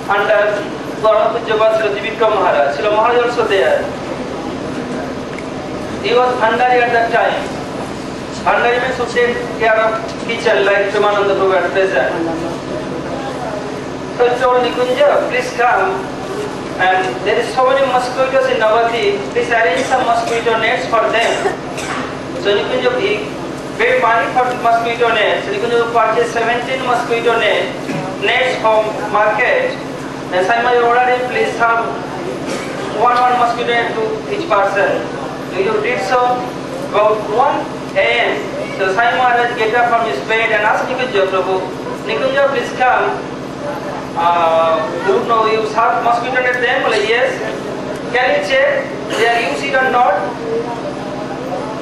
F: under Gaura Pujyapat Sri Vikram Maharaj. Srila Maharaj also there. He was Bhandari at that time. Bhandari means to take care of kitchen like Premananda Prabhu at present. So he told Nikunja, please come. And there is so many mosquitoes in Navadip, please arrange some mosquito nets for them. So Nikunja paid money for mosquito nets. Nikunja purchased 17 mosquito nets from market. And Swami Maharaj ordered him, please have one mosquito net to each person. You did so about 1 a.m. So Swami Maharaj get up from his bed and asked Nikunja Prabhu, Nikunja, please come. You have mosquito net them? Yes. Can you check they are using or not?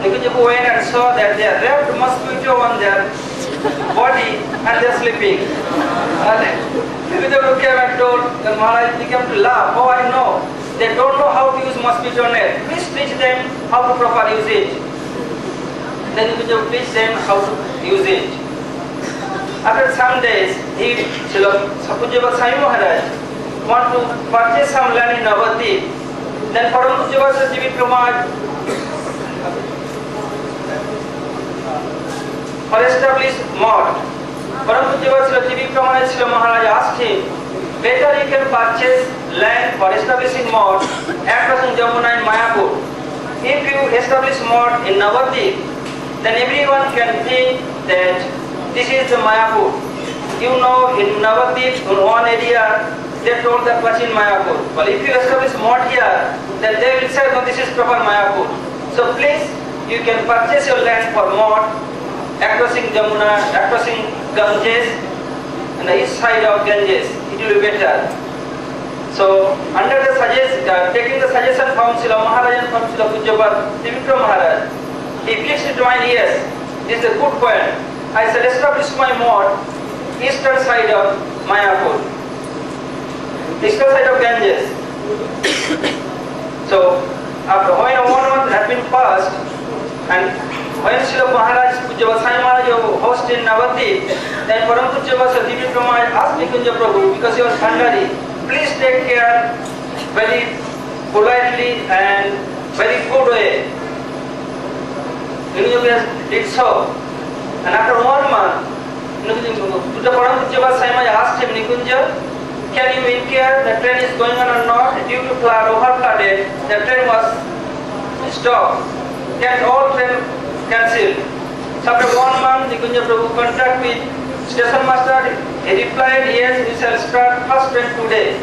F: Nikunja went and saw that they are wrapped mosquito on their body and they are sleeping. And Nikunja came and told, and Maharaj began to laugh. Oh, I know. They don't know how to use mosquito net. Please teach them how to proper use it. Then Nikunja teach them how to use it. After some days, Pujyapat Swami Maharaj want to purchase some land in Navadip. Then Param Pujyapat Sri Vikram Maharaj for established mott. Param Pujyapat Sri Vikram Maharaj asked him, better you can purchase land for establishing mott across Jamuna in Mayapur. If you establish mott in Navadip, then everyone can think that this is the Mayapur. You know, in Navadip, in one area, they told that was in Mayapur. Well, if you establish mott here, then they will say, no, this is proper Mayapur. So please, you can purchase your land for mott, crossing Jamuna, crossing Ganges, and the east side of Ganges. It will be better. So, under the taking the suggestion from Srila Maharaj and from Srila Pujyapat Sri Vikram Maharaj, he fixed it to mind, yes, this is a good point. I shall establish my mott eastern side of Mayapur, eastern side of Ganges. So, after when 1 month had been passed, and when Srila Maharaj Pujyapat Swami Maharaj hosted in Navadip, then Param Pujyapat Sri Vikram Maharaj asked Nikunja Prabhu, because he was Bhandari, please take care very politely and very good way. Nikunja did so. And after 1 month, Param Pujyapat Swami Maharaj asked him, Nikunja, can you inquire the train is going on or not? Due to flood, over-flooded, the train was stopped. Can all train cancelled? So after 1 month, Nikunja Prabhu contact with station master. He replied, yes, we shall start first train today.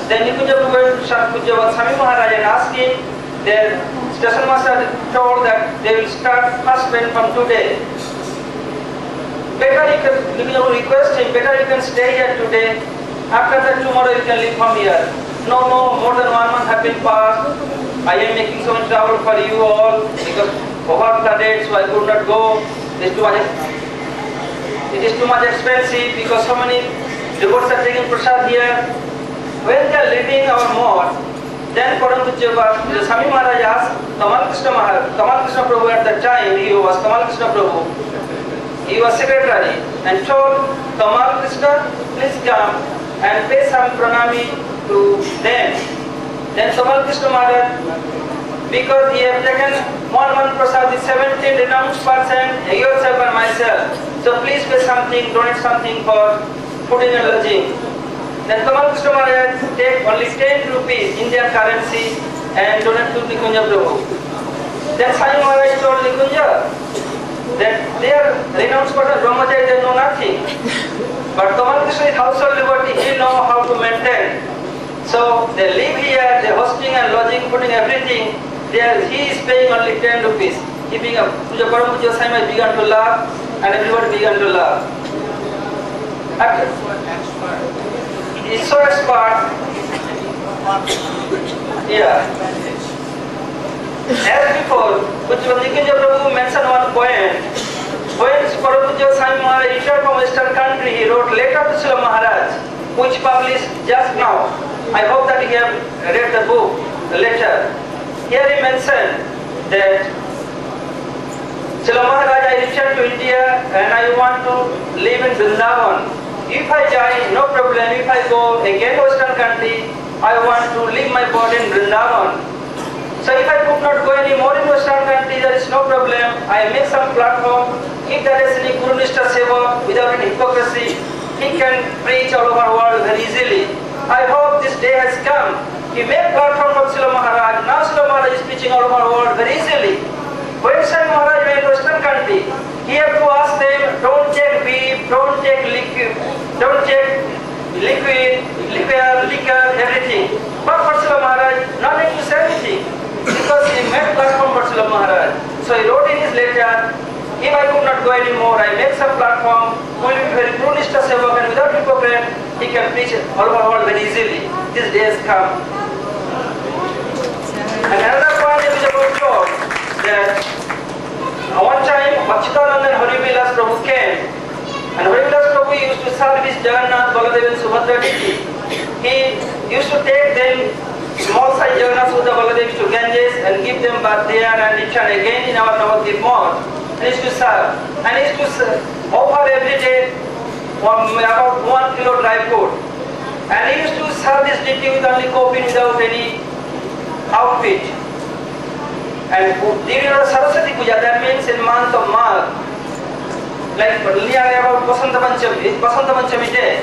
F: Then Nikunja Prabhu went to Pujyapat Swami Maharaj and asked him, their station master told that they will start first train from today. Better you can request him, better you can stay here today. After that, tomorrow you can leave from here. No, more than 1 month have been passed. I am making so much trouble for you all because over-flooded, so I could not go. It is too much expensive because so many devotees are taking prasad here. When they are leaving our mott, then Param Pujyapat Swami Maharaj asked Tamal Krishna Prabhu at that time, he was Tamal Krishna Prabhu. He was secretary and told Tamal Krishna, please come and pay some pranami to them. Then Tamal Krishna Maharaj, because he had taken 1 month prasad, the 17 renounced person, yourself and myself. So please pay something, donate something for food and lodging. Then Tamal Krishna Maharaj take only 10 rupees Indian currency and donate to Nikunja Prabhu. Then Swami Maharaj told Nikunja that they are renounced person, Brahmachari, they know nothing. But Kamal Krishna is household devotee, he know how to maintain. So they live here, they hosting and lodging, putting everything. He is paying only 10 rupees. Keeping up. Puja Param Puja Swami began to laugh and everybody began to laugh. He is so expert. Yeah. As before, Nikunja Prabhu mentioned one point. When Parapuja Swami Maharaj returned from Western country, he wrote letter to Srila Maharaj, which published just now. I hope that you have read the book, the letter. Here he mentioned that Srila Maharaj, I returned to India and I want to live in Vrindavan. If I die, no problem. If I go again to Western country, I want to leave my body in Vrindavan. So if I could not go any more in Western country, there is no problem. I make some platform. If there is any Guru Nishtha Seva without any hypocrisy, he can preach all over the world very easily. I hope this day has come. He made platform from Srila Maharaj. Now Srila Maharaj is preaching all over the world very easily. When Swami Maharaj went to Western country, he had to ask them, don't take beef, don't take liquid, liquor, everything. But for Srila Maharaj, not need to say anything. Because he made platform for Srila Maharaj. So he wrote in his letter, if I could not go anymore, I make some platform, who will be very true Nishtha Sevak and without hypocrite, he can preach all over the world very easily. This day has come. And another point is about God, that one time Bhaktitananda and Harivilas Prabhu came, and Harivilas Prabhu used to service Jagannath, Baladev and Subhadra Devi. He used to take them small size Jagannath Subhadra Baladev to Ganges and give them bath there and return again in our Navadvip mosque. And he used to serve. And he used to offer every day about 1 kilo dry food. And he used to serve this deity with only coffee without any outfit. And during Saraswati Puja, that means in month of March, like near about Basanta Panchami day,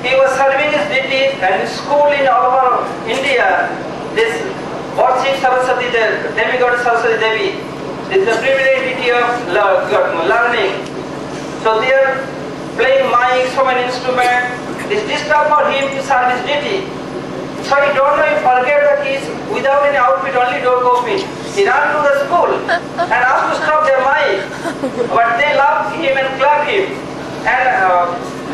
F: he was serving his deity and school in all over India. This worship Saraswati, the demigod Saraswati Devi. This is the privileged deity of learning. So they are playing mic, so many instruments. It's disturbed for him to serve his deity. So he don't know, he forget that he is without any outfit, only door coffee. He ran to the school and asked to stop their mic. But they laughed him and clapped him. And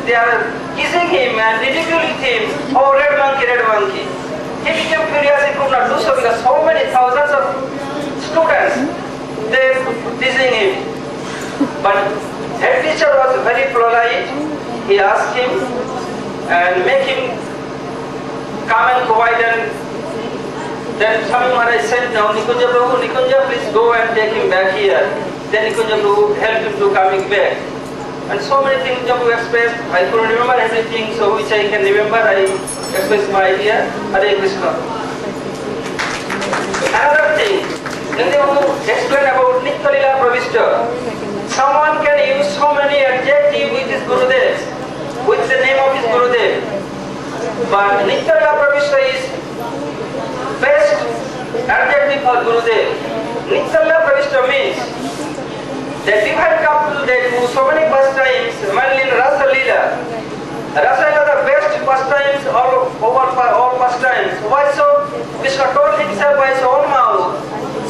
F: they are kissing him and ridiculing him. Oh, red monkey. He became furious, he could not do so because so many thousands of students, they teasing him. But head teacher was very polite. He asked him and make him come and provide. And then Swami Maharaj said, now Nikunja Prabhu, Nikunja, please go and take him back here. Then Nikunja Prabhu helped him to coming back. And so many things Prabhu expressed. I couldn't remember everything, so which I can remember, I expressed my idea. Hare Krishna. Another thing, when they want to explain about Nitya Lila Pravishta, someone can use so many adjectives with his Gurudev, with the name of his Gurudev. But Nitya Lila Pravishta is best adjective for Gurudev. Nitya Lila Pravishta means that divine couple, they do so many pastimes, mainly in Rasa Lila. Rasa Lila, the best pastimes all over all pastimes. Why so? Krishna told himself by his own mouth,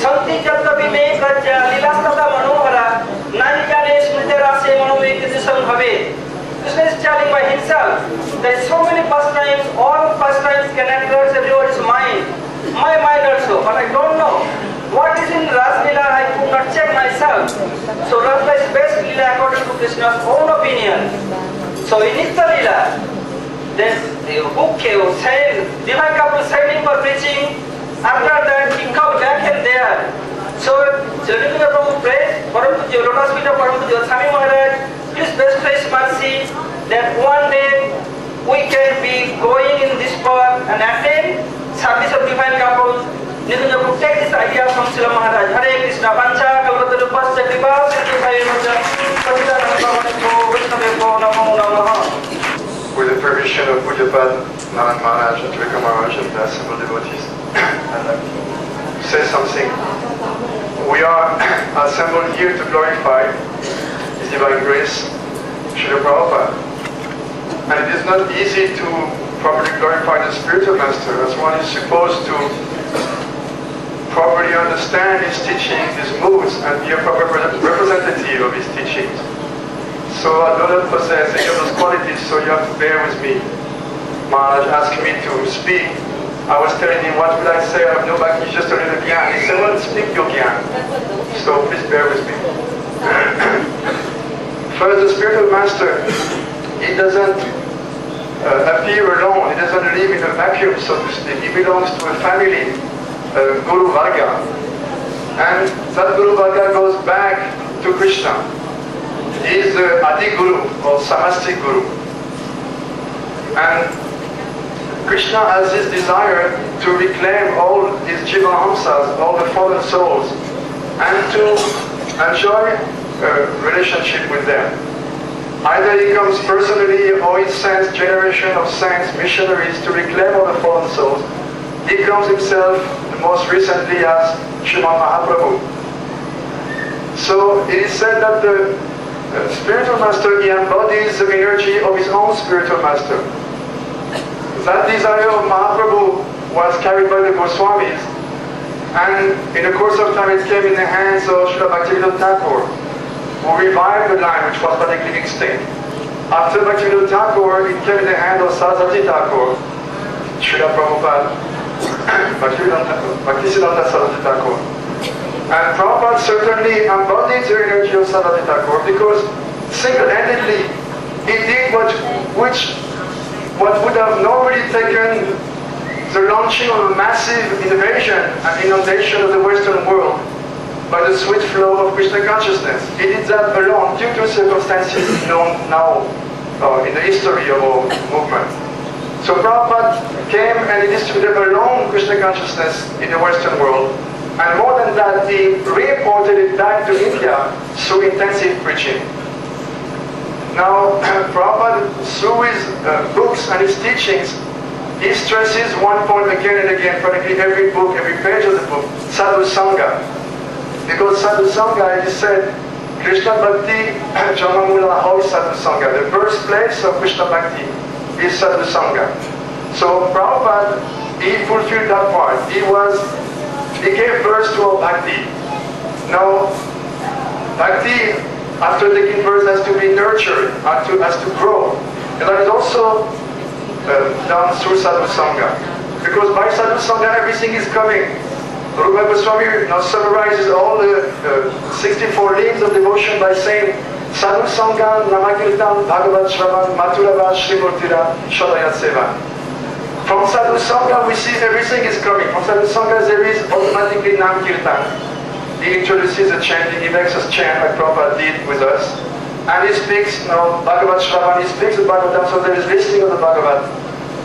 F: Santi Jatavi me Praja Lilastata Manohara Nani Jane Smriti Rase Manovikisam Bhave. Krishna is telling by himself, there is so many pastimes, all pastimes can enter everybody's mind. My mind also, but I don't know. What is in Rasa Lila, I could not check myself. So Rasa is best Lila according to Krishna's own opinion. So in Nitya Lila, then the book said, divine couple sending for preaching. After that, he come back and there. So Nikunja Prabhu prayed, Parampujya, Lotus feet of Parampujya, Swami Maharaj, please best face mercy that one day we can be going in this path and attain service of divine couple. Nikunja Prabhu take this idea from Srila Maharaj. Hare Krishna, Pancha, Kalpatarupas, Kripa,
G: With the permission of Pujapad Naran Maharaj and Trika Maharaj and the assembled devotees, I'd like to say something assembled here to glorify His Divine Grace, Srila Prabhupada. And it is not easy to properly glorify the spiritual master, as one is supposed to properly understand his teachings, his moods, and be a proper representative of his teachings. So I do not possess any of those qualities, so you have to bear with me. Maharaj asked me to speak. I was telling him, what will I say? I have no bhakti, just a little gyan. He said, well, speak your gyan. So please bear with me. First, the spiritual master, he doesn't appear alone. He doesn't live in a vacuum, so to speak. He belongs to a family, Guru Varga. And that Guru Varga goes back to Krishna. He is the Adi Guru, or Samasti Guru. And Krishna has this desire to reclaim all his Jivahamsas, all the fallen souls, and to enjoy a relationship with them. Either he comes personally or he sends generation of saints, missionaries to reclaim all the fallen souls. He comes himself, most recently as Srimad Mahaprabhu. So it is said that the spiritual master, he embodies the energy of his own spiritual master. That desire of Mahaprabhu was carried by the Goswamis, and in the course of time it came in the hands of Srila Bhaktivinoda Thakur, who revived the line which was practically extinct. After Bhaktivinoda Thakur, it came in the hands of Saraswati Thakur, Srila Prabhupada, Bhaktisiddhanta Saraswati Thakur. And Prabhupada certainly embodied the energy of Saraswati Thakur, because single-handedly he did what would have normally taken the launching of a massive invasion and inundation of the Western world by the swift flow of Krishna consciousness. He did that alone due to circumstances known now in the history of our movement. So Prabhupada came and he distributed alone Krishna consciousness in the Western world. And more than that, he re-imported it back to India through intensive preaching. Now, Prabhupada, through his books and his teachings, he stresses one point again and again, practically every book, every page of the book, Sadhu Sangha. Because Sadhu Sangha, it is said, Krishna Bhakti Jamamula Hoy Sadhu Sangha. The birthplace of Krishna Bhakti is Sadhu Sangha. So Prabhupada, he fulfilled that part. He gave birth to a Bhakti. Now, Bhakti, after taking birth, has to be nurtured, has to grow. And that is also done through Sadhu Sangha. Because by Sadhu Sangha, everything is coming. Rupa Goswami now summarizes all the 64 limbs of devotion by saying, Sadhu Sangha, Namakirtan, Bhagavad Shravan, Mathurava, Srimurtira, Shadayat Seva. From Sadhu Sangha, we see everything is coming. From Sadhu Sangha, there is automatically Nam Kirtan. He introduces a chanting, he makes us chant like Prabhupada did with us. And he speaks, Bhagavad Shravan, he speaks the Bhagavatam, so there is listening of the Bhagavad.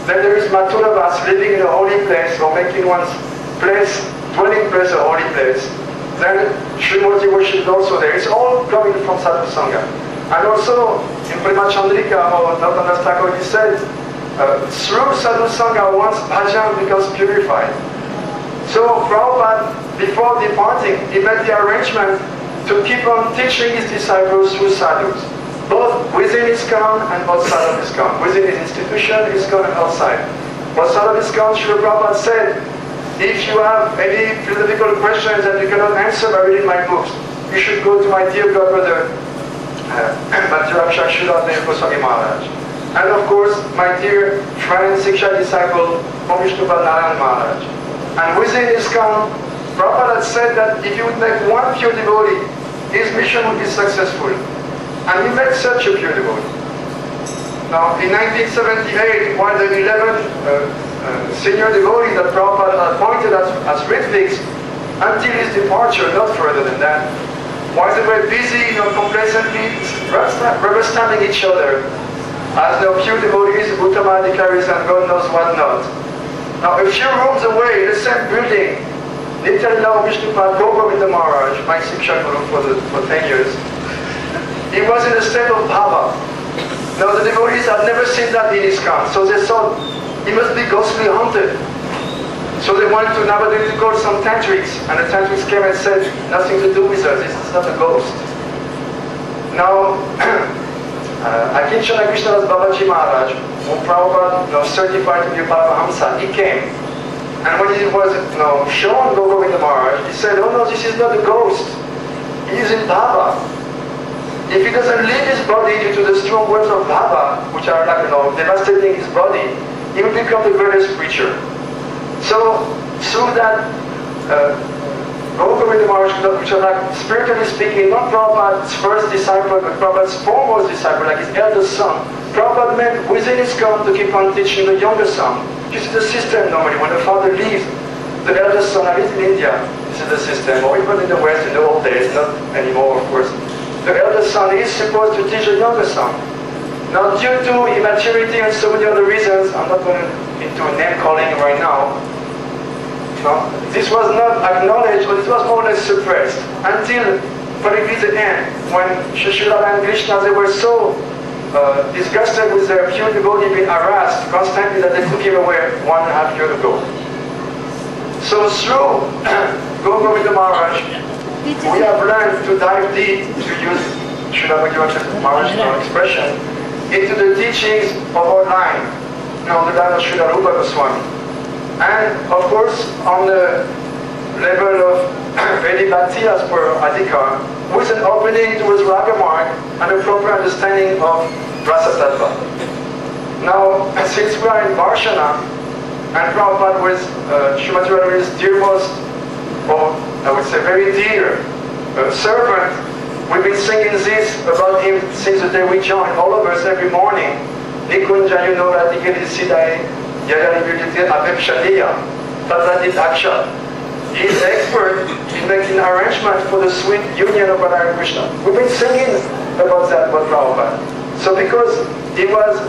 G: Then there is Mathuravas, living in a holy place, or making one's place, dwelling place a holy place. Then Srimurti worship is also there. It's all coming from Sadhu Sangha. And also, in Prema Chandrika, or Narayana Thakur, he said, through Sadhu Sangha, one's bhajan becomes purified. So Prabhupada, before departing, he made the arrangement to keep on teaching his disciples through sadhus, both within ISKCON and outside of ISKCON, within his institution, ISKCON and outside. Outside of ISKCON, Srila Prabhupada said, if you have any philosophical questions that you cannot answer by reading my books, you should go to my dear godbrother, Bhakti-Rama Shakshudata Goswami Maharaj. And of course, my dear friend, Siksha disciple, Vrindavan Narayana Maharaj. And within ISKCON, Prabhupada had said that if you would make one pure devotee, his mission would be successful. And he made such a pure devotee. Now, in 1978, while the 11 senior devotees that Prabhupada appointed as Ritviks, until his departure, not further than that, while they were busy, complacently rubber-stamping each other, as the pure devotees, Uttama Adhikaris, and God knows what not. Now, a few rooms away, in the same building, Nityananda Vishnupad Govinda Maharaj, my Siksha Guru for 10 years, he was in a state of bhava. Now, the devotees had never seen that in ISKCON, so they thought he must be ghostly haunted. So they went to Navadvip to call some tantrics, and the tantrics came and said, nothing to do with us, this is not a ghost. Now, Akincana Krishnadas Babaji Maharaj, whom Prabhupada certified to be a Paramahamsa, he came. And when he was shown Govinda Maharaj, he said, oh no, this is not a ghost. He is in Bhava. If he doesn't leave his body due to the strong words of Bhava, which are like, devastating his body, he will become the greatest preacher. So, through that, Govinda Maharaj, which are like, spiritually speaking, not Prabhupada's first disciple, but Prabhupada's foremost disciple, like his eldest son. Prabhupada meant within his camp to keep on teaching the younger son. This is the system normally. When the father leaves, the eldest son, at least in India, this is the system, or even in the West in the old days, not anymore of course. The eldest son is supposed to teach the younger son. Now due to immaturity and so many other reasons, I'm not going into name calling right now, this was not acknowledged, but it was more or less suppressed until probably the end, when Shishulala and Krishna, they were so disgusted with their pure devotee being harassed constantly that they took him away 1.5 years ago. So through Govinda Maharaj, we have learned to dive deep, to use Srila Bhagavatam Maharaj's expression, into the teachings of our line, the line of Srila Rupa Goswami. And of course, on the level of Vedic Bhakti as per Adhikar, with an opening towards Raga Marg and a proper understanding of Rasa Tattva. Now, since we are in Varshana, and Prabhupada was Srimati Radharani's dearmost, or I would say very dear servant, we've been singing this about him since the day we joined, all of us every morning. Nikunja Yunora Digiri Sidai Yagari Viditi Abhipshaliya Tatadit Aksha. He is expert in making arrangements for the sweet union of Radha and Krishna. We've been singing about that with Prabhupada. So because he was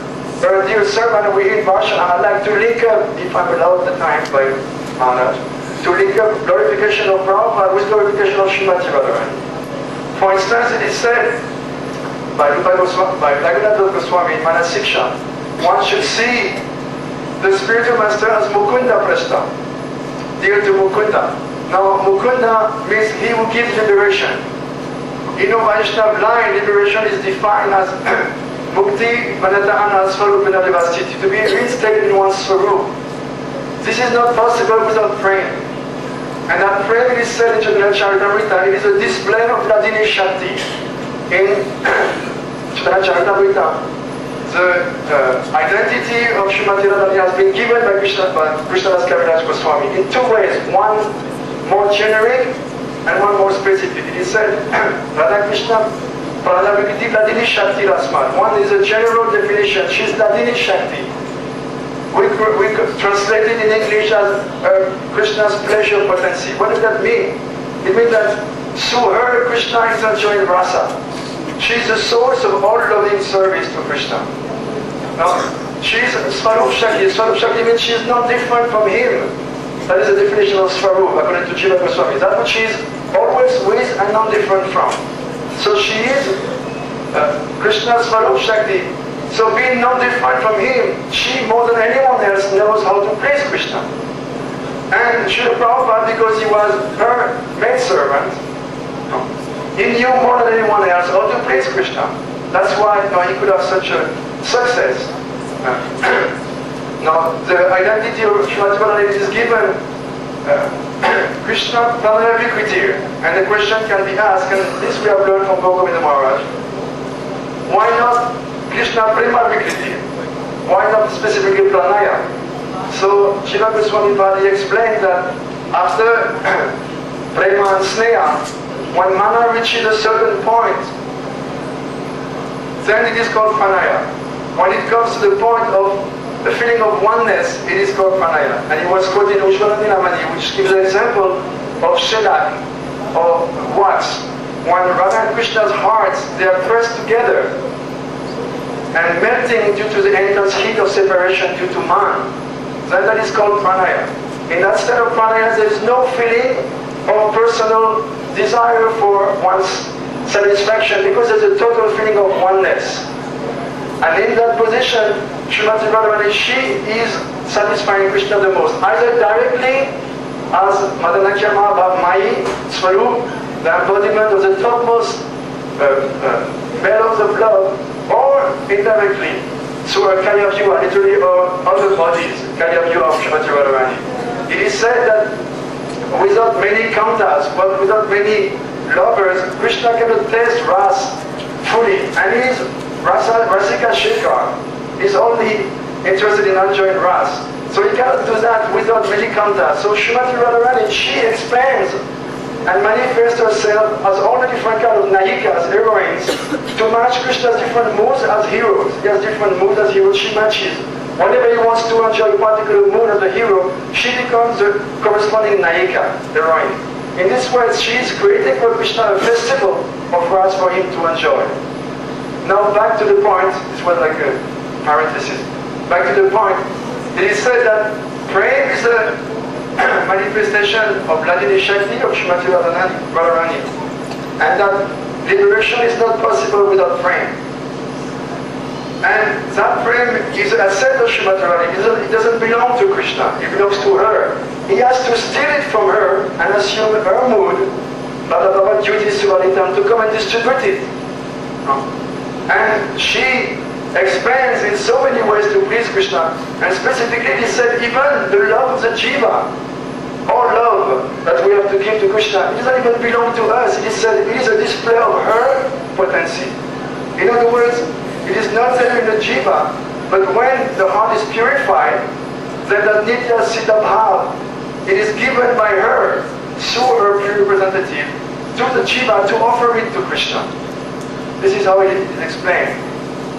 G: a dear servant and we're in Varshana, I'd like to link up, if I'm allowed the time by Maharaj, to link up glorification of Prabhupada with glorification of Srimati Radharani. For instance, it is said by Raghunath Goswami in Manasiksha, one should see the spiritual master as Mukunda Prashta, dear to Mukunda. Now Mukunda means he who gives liberation. In Vaishnava line, liberation is defined as Mukti Manatahana Swarupina Devastiti, to be reinstated in one's Swarup. This is not possible without praying. And that prayer is said in Chaitanya Charitamrita, it is a display of Vladini Shakti. In Chaitanya Charitamrita, the identity of Srimati Radharani has been given by Krishnadas Kaviraj Goswami in two ways. One more generic and one more specific. It is said, Radha Krishna Pradhavikiti Vladini Shakti Rasmat. One is a general definition. She is Vladini Shakti. We could translate it in English as Krishna's pleasure potency. What does that mean? It means that through her, Krishna is enjoying rasa. She is the source of all loving service to Krishna. Now, she is Swarup Shakti. Swarup Shakti means she is not different from him. That is the definition of Swarup according to Jiva Goswami. That which she is always with and not different from. So she is Krishna's Swarup Shakti. So being not different from him, she more than anyone else knows how to praise Krishna. And Srila Prabhupada, because he was her maidservant, he knew more than anyone else how to praise Krishna. That's why he could have such a success. Now, the identity of Srimati Radharani is given Krishna Pranaya. And the question can be asked, and this we have learned from Govinda Maharaj, why not Krishna Prema Vikriti? Why not specifically Pranaya? So Srila Goswami Padi explained that after Prema and Sneha, when mana reaches a certain point, then it is called Pranaya. When it comes to the point of the feeling of oneness, it is called Pranaya. And he was quoting Ujjvala Nilamani, which gives an example of Shedak, or wax. When Radha and Krishna's hearts, they are pressed together and melting due to the intense heat of separation due to man, then that is called Pranaya. In that state of Pranaya, there is no feeling of personal desire for one's satisfaction because there's a total feeling of oneness. And in that position, Srimati Radharani, she is satisfying Krishna the most? Either directly as Madanakya Mahabhav Mai, Swarup, the embodiment of the topmost bellows of love, or indirectly through a Kaya View, literally other bodies, Kaya View of Srimati Radharani. It is said that without many kantas, but without many lovers, Krishna cannot taste Ras fully, and he is Rasika Shekhar. He's only interested in enjoying Ras. So he cannot do that without many kantas. So Srimati Radharani, she expands and manifests herself as all the different kind of nayikas, heroines, to match Krishna's different moods as heroes. He has different moods as heroes, she matches. Whenever he wants to enjoy a particular mood of the hero, she becomes the corresponding nayika, heroine. In this way, she is creating for Krishna a festival of Ras for him to enjoy. Now back to the point, this was like a parenthesis. Back to the point, it is said that praying is a manifestation of Vladini Shakti of Srimati Radharani, and that liberation is not possible without praying. And that praying is a set of Srimati Radharani. It doesn't belong to Krishna, it belongs to her. He has to steal it from her and assume her mood, Bhadabhava duty Suvalitam, to come and distribute it. And she expands in so many ways to please Krishna. And specifically he said even the love of the jiva, all love that we have to give to Krishna, it doesn't even belong to us. It is said it is a display of her potency. In other words, it is not there in the jiva, but when the heart is purified, then that nitya siddha bhav, it is given by her through her pure representative to the jiva to offer it to Krishna. This is how it is explained.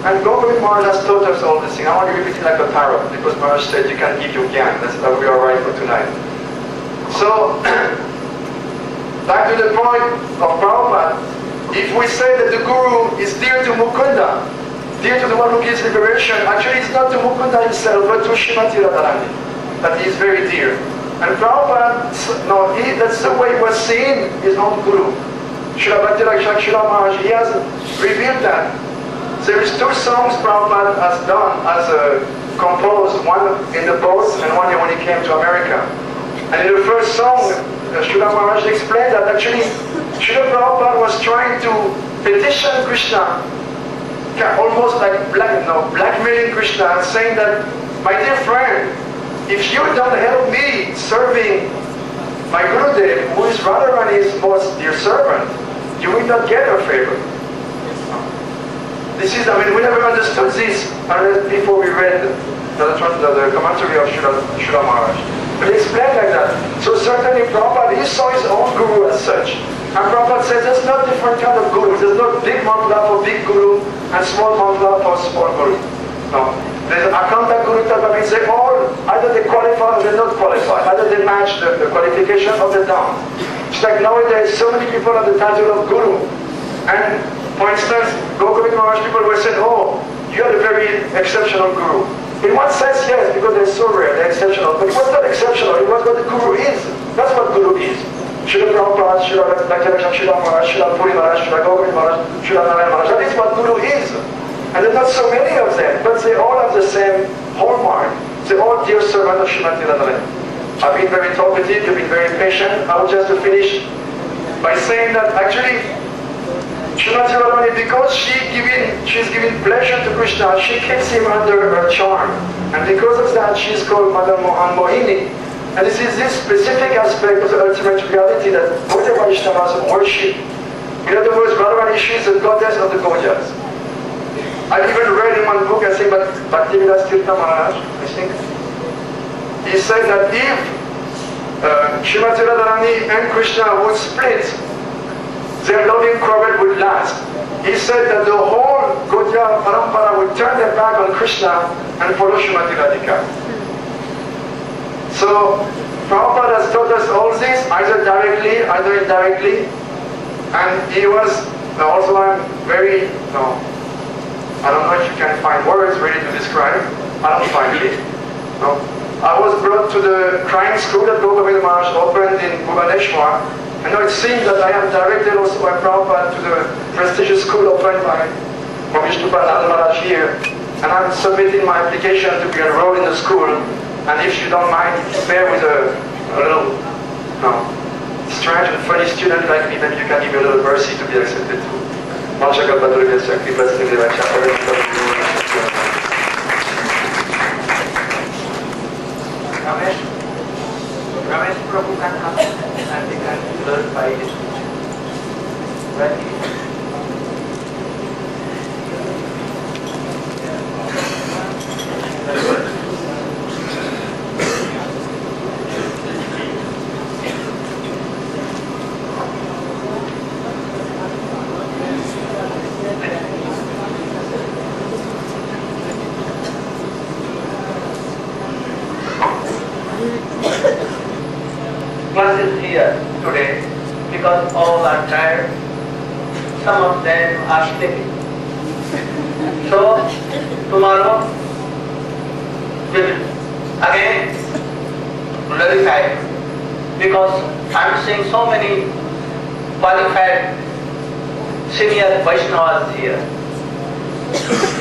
G: And Govind Maharaj has taught us all this thing. I want to repeat it like a parrot, because Maharaj said you can give your gyan. That's how we are right for tonight. So, back to the point of Prabhupada, if we say that the Guru is dear to Mukunda, dear to the one who gives liberation, actually it's not to Mukunda himself, but to Srimati Radharani, that he is very dear. And Prabhupada, no, that's the way he was seeing his own Guru. Srila Bhakti-Rakshak Maharaj, he has revealed that. There is two songs Prabhupada has done, composed, one in the boat and one when he came to America. And in the first song, Srila Maharaj explained that actually Srila Prabhupada was trying to petition Krishna, almost like blackmailing Krishna, and saying that, my dear friend, if you don't help me serving my Gurudev, who is Radharani's most dear servant, you will not get her favor. This is, we never understood this before we read the commentary of Srila Maharaj. But he explained like that. So certainly Prabhupada, he saw his own Guru as such. And Prabhupada says there's no different kind of Guru. There's no big mantla for big Guru and small mantla for small Guru. No. There's Akanta Guru Tata means they all, either they qualify or they're not qualified. Either they match the qualification or they don't. It's like nowadays so many people have the title of Guru. And for instance, Govind Maharaj people were saying, oh, you are a very exceptional Guru. In one sense, yes, because they're so rare, they're exceptional. But it was not exceptional, it was what the Guru is. That's what Guru is. Srila Prabhupada, Srila Bhakti-Rakshak, Srila Maharaj, Srila Puri Maharaj, Srila Govind Maharaj, Srila Narayana Maharaj. That is what Guru is. And there are not so many of them, but they all have the same hallmark. They all dear servant of Srimati Radharani. I've been very talkative, you've been very patient. I will just finish by saying that actually Srimati Radharani, because she's giving pleasure to Krishna, she keeps him under her charm. And because of that, she's called Madam Mohan Mohini. And this is this specific aspect of the ultimate reality that both the Vaishnavas worship. In other words, Radharani, she is the goddess of the Gojas. I even read in one book, I think, but Bhaktivedanta Tirtha Maharaj, I think, he said that if Srimati Radharani and Krishna would split, their loving quarrel would last. He said that the whole Gaudiya Parampara would turn their back on Krishna and follow Srimati Radhika. So, Prabhupada has taught us all this, either directly, either indirectly, and he was, also I'm very, I don't know if you can find words really to describe. I don't find it. No. I was brought to the crying school that Govind Maharaj opened in Bhubaneswar. And now it seems that I am directed also by Prabhupada to the prestigious school opened by Vishnupada Maharaj here. And I'm submitting my application to be enrolled in the school. And if you don't mind, bear with a little strange and funny student like me, maybe you can give me a little mercy to be accepted too.
C: Ramesh Prabhu can come and we can glorify his teaching. Class is here today because all are tired. Some of them are sleeping. So tomorrow we will again glorify because I am seeing so many qualified senior Vaishnavas here.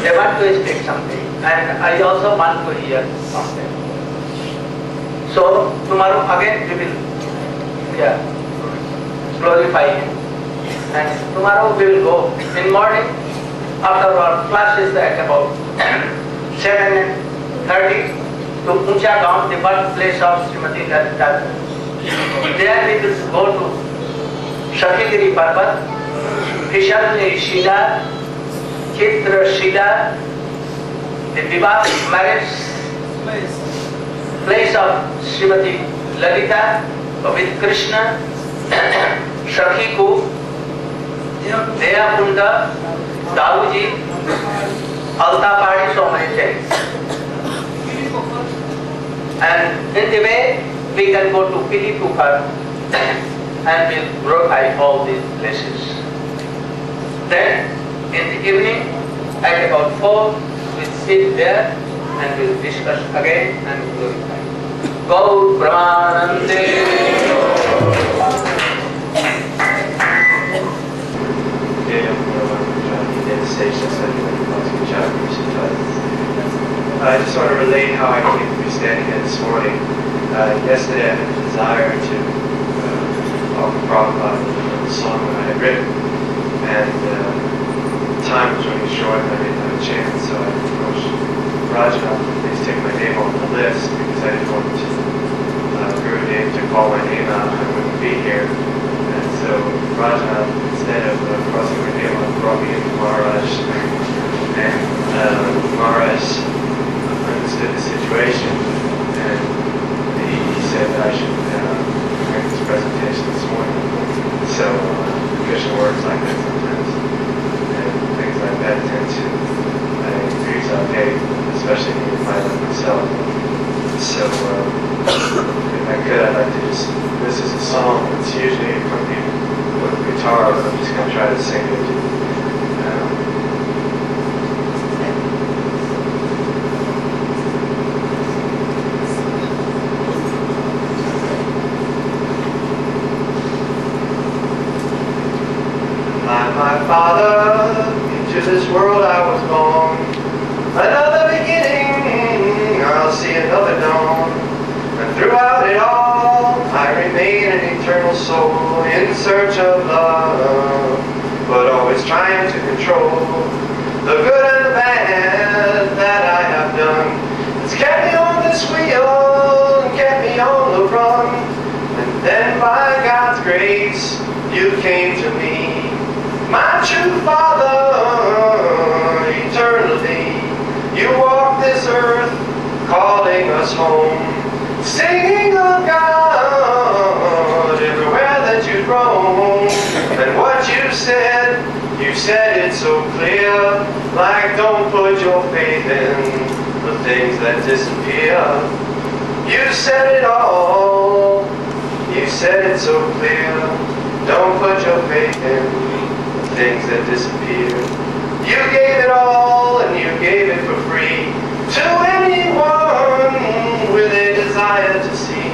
C: They want to speak something and I also want to hear from them. So tomorrow again we will glorify him. And tomorrow we will go in morning after our class is at about 7:30 to Uncha Gaon, the birthplace of Srimati Lalita. There we will go to Shatigiri Parvat, Hishalni Shila, Chitra Shila, the Vivah marriage place of Srimati Lalita with Krishna, Shakhiku, Deyakunda, Dauji, Altapadi, so many things. And in the way, we can go to Pilipukar and we'll glorify all these places. Then, in the evening, at about 4, we'll sit there and we'll discuss again and glorify. Gaur Brahmanande.
D: I just want to relate how I came to be standing here this morning. Yesterday I had a desire to offer Prabhupada a song that I had written, and time was running short and I didn't have a chance, so I approached Rajna to please take my name off the list because I didn't want Gurudev to call my name out and I wouldn't be here. And so Rajna, instead of crossing my name out, brought me into Maharaj, and Maharaj understood the situation, and he said that I should make this presentation this morning. So Krishna works like that sometimes, and things like that tend to increase our faith, especially in a like myself. So if I could, I'd like to just, this is a song that's usually accompanied with a guitar, but I'm just going to try to sing it. My Father, into this world I was born. Another beginning, I'll see another dawn. And throughout it all, I remain an eternal soul in search of love, but always trying to control the good and the bad that I have done. It's kept me on this wheel and kept me on the run. And then by God's grace, you came to me. My true Father, eternally, you walk this earth, calling us home, singing of God everywhere that you roam. And what you said it so clear, like don't put your faith in the things that disappear. You said it all, you said it so clear, don't put your faith in things that disappear. You gave it all and you gave it for free to anyone with a desire to see.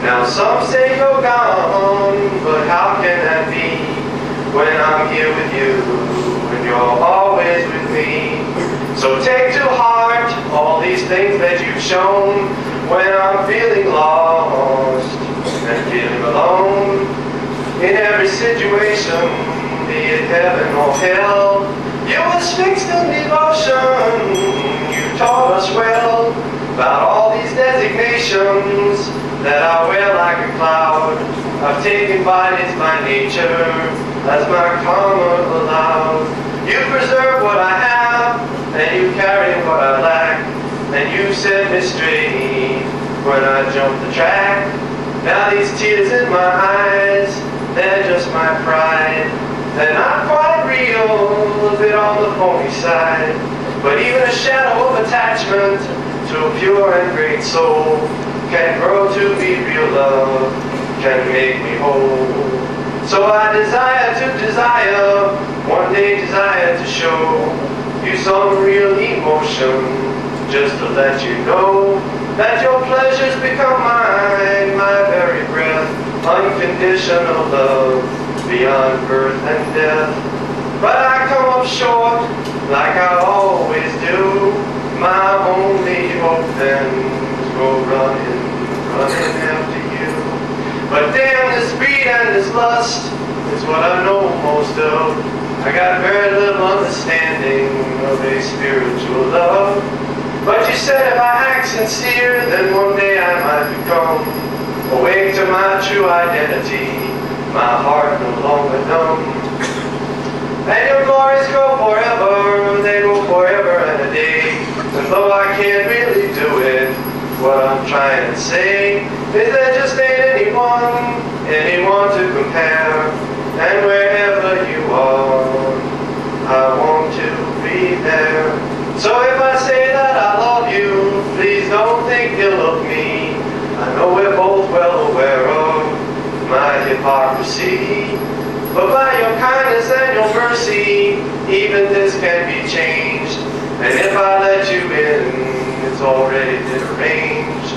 D: Now some say you're gone, but how can that be when I'm here with you and you're always with me? So take to heart all these things that you've shown. when I'm feeling lost and feeling alone. In every situation, be it heaven or hell, you was fixed in devotion. You taught us well about all these designations that I wear like a cloud. I've taken bodies by nature as my karma allowed. You preserve what I have, and you carry what I lack, and you set me straight when I jump the track. Now these tears in my eyes, they're just my pride. They're not quite real, a bit on the phony side, but even a shadow of attachment to a pure and great soul can grow to be real love, can make me whole. So I desire to desire, one day desire to show you some real emotion, just to let you know that your pleasures become mine, my very breath, unconditional love, beyond birth and death. But I come up short, like I always do. My only hope then is go running after you. But damn, this greed and this lust is what I know most of. I got very little understanding of a spiritual love. But you said if I act sincere, then one day I might become awake to my true identity, my heart no longer numb. And your glories go forever, they go forever and a day. And though I can't really do it, what I'm trying to say is there just ain't anyone to compare. And wherever you are, I want to be there. So if I say that I love you, please don't think ill of me. I know we're both well aware of my hypocrisy. But by your kindness and your mercy, even this can be changed. And if I let you in, it's already been arranged.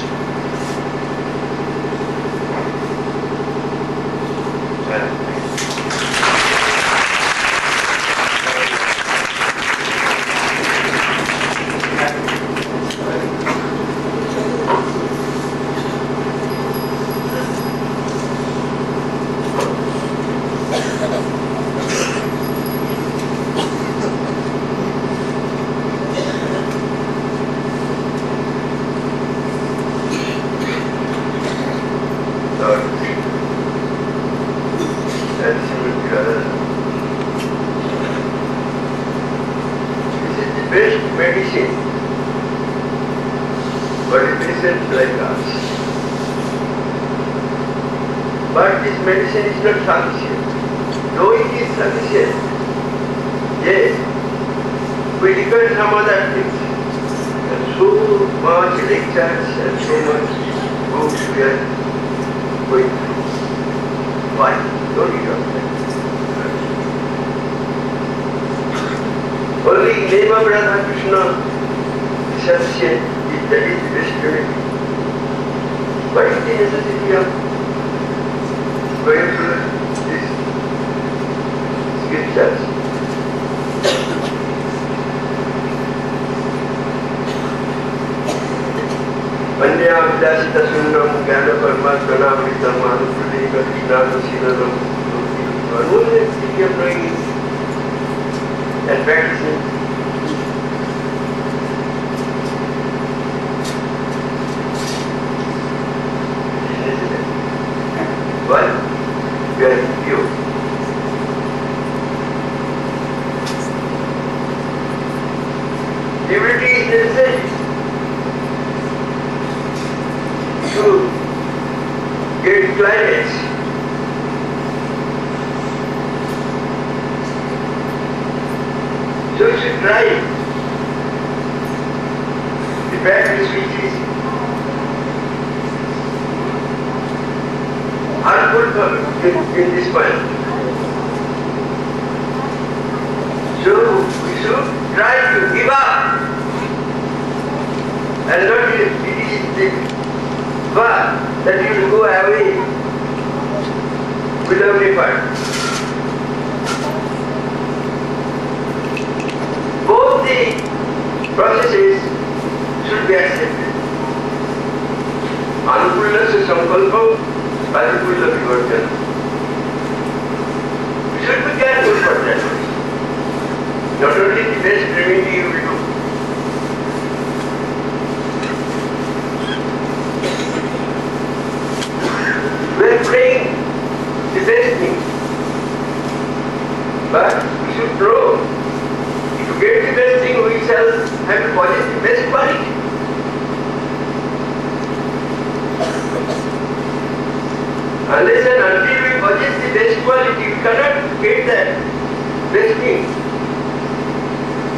H: But this medicine is not sufficient. Though it is sufficient, yes, we require some other things. And so much lectures and so much books we are going through. Why? No need of that. Only name of Radha Krishna is sufficient if that is the best unity. What is the necessity of going through these scriptures? Pandya Vidasita Sunnam Gyana Paramatmana Vritam Anupulinga Krishnana Silanam. Only if you are knowing and practicing. Why? We are pure. Purity is necessary to get climax. So you should try the practice which is harmful in this world. So we should try to give up and not it is the path that you will go away without effort. Both the processes should be accepted. not only the best remedy you will do. We are praying the best thing. But we should know, to get the best thing, we shall have to possess the best quality. Unless and until we possess the best quality, we cannot get that best thing.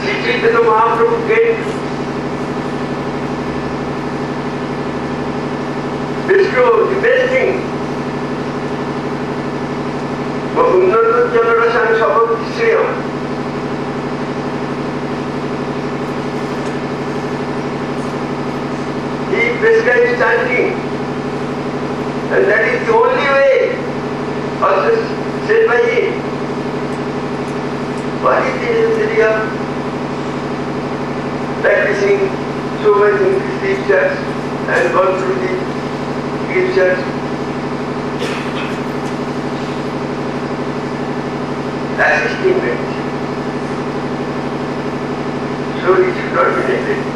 H: Sri Chaitanya Mahaprabhu get the best thing. Unnata Janarasana Sabhati Sriyam. He prescribes chanting, and that is the only way, also said by him. What is the necessity of practicing so much in the scriptures and gone through the scriptures? Assisting meditation. So it should not be neglected.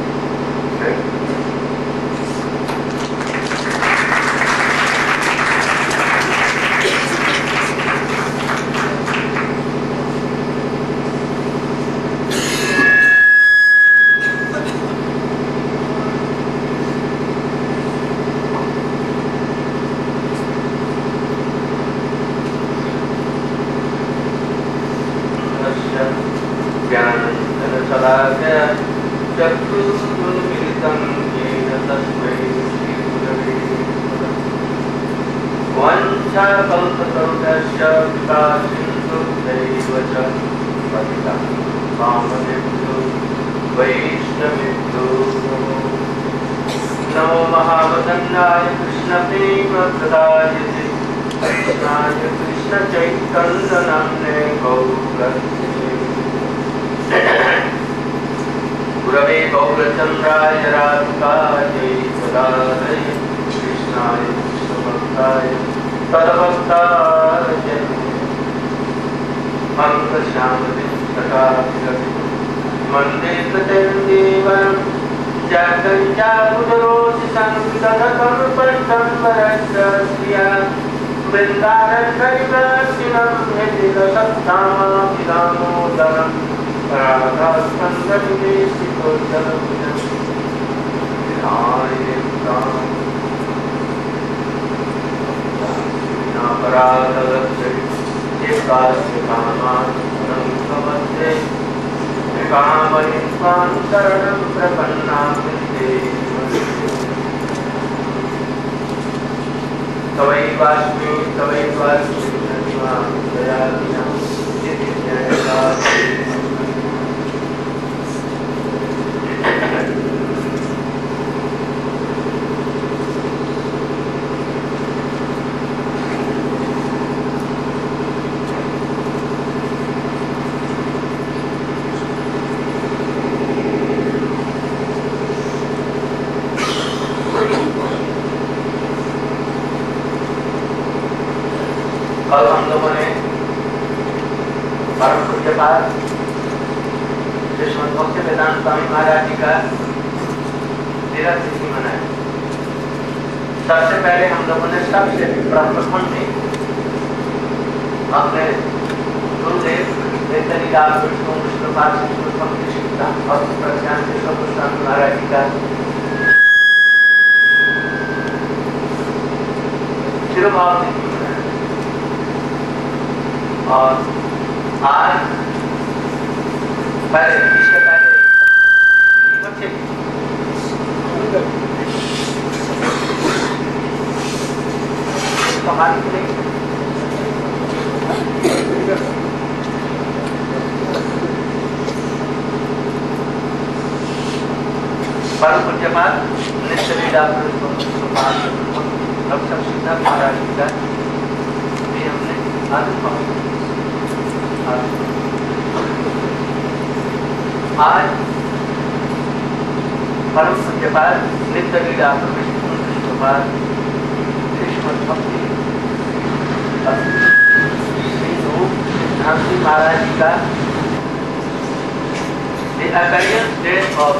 C: the appearance date of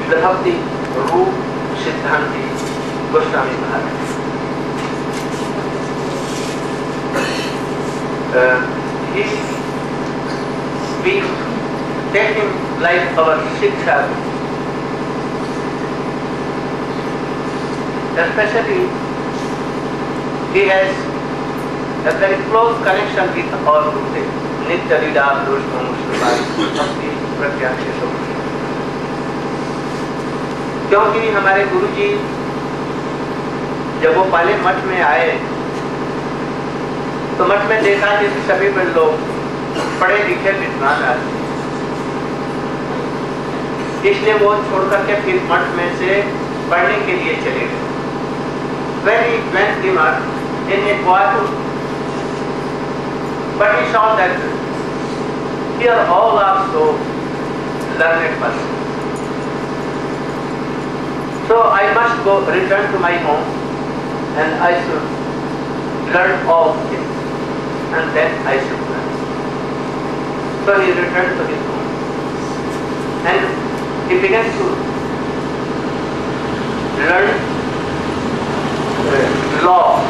C: the Bhakti Roop Siddhanti Goswami Maharaj. We take him like our Shiksha. Especially, he has a very close connection with our Gurudev. Nitya Lila Krishna Muslimai Bhakti Pratyakshi Sukhi. क्योंकि हमारे गुरुजी जब वो पहले मठ में आए तो मठ में देखा कि सभी लोग पढ़े लिखे विद्वान आते, इसलिए वो छोड़ करके फिर मठ में से पढ़ने के लिए चले गए. When he went to mठ in a quarter, but he saw that here all are so learned persons. So I must go return to my home and I should learn all things and then I should learn. So he returned to his home and he began to learn law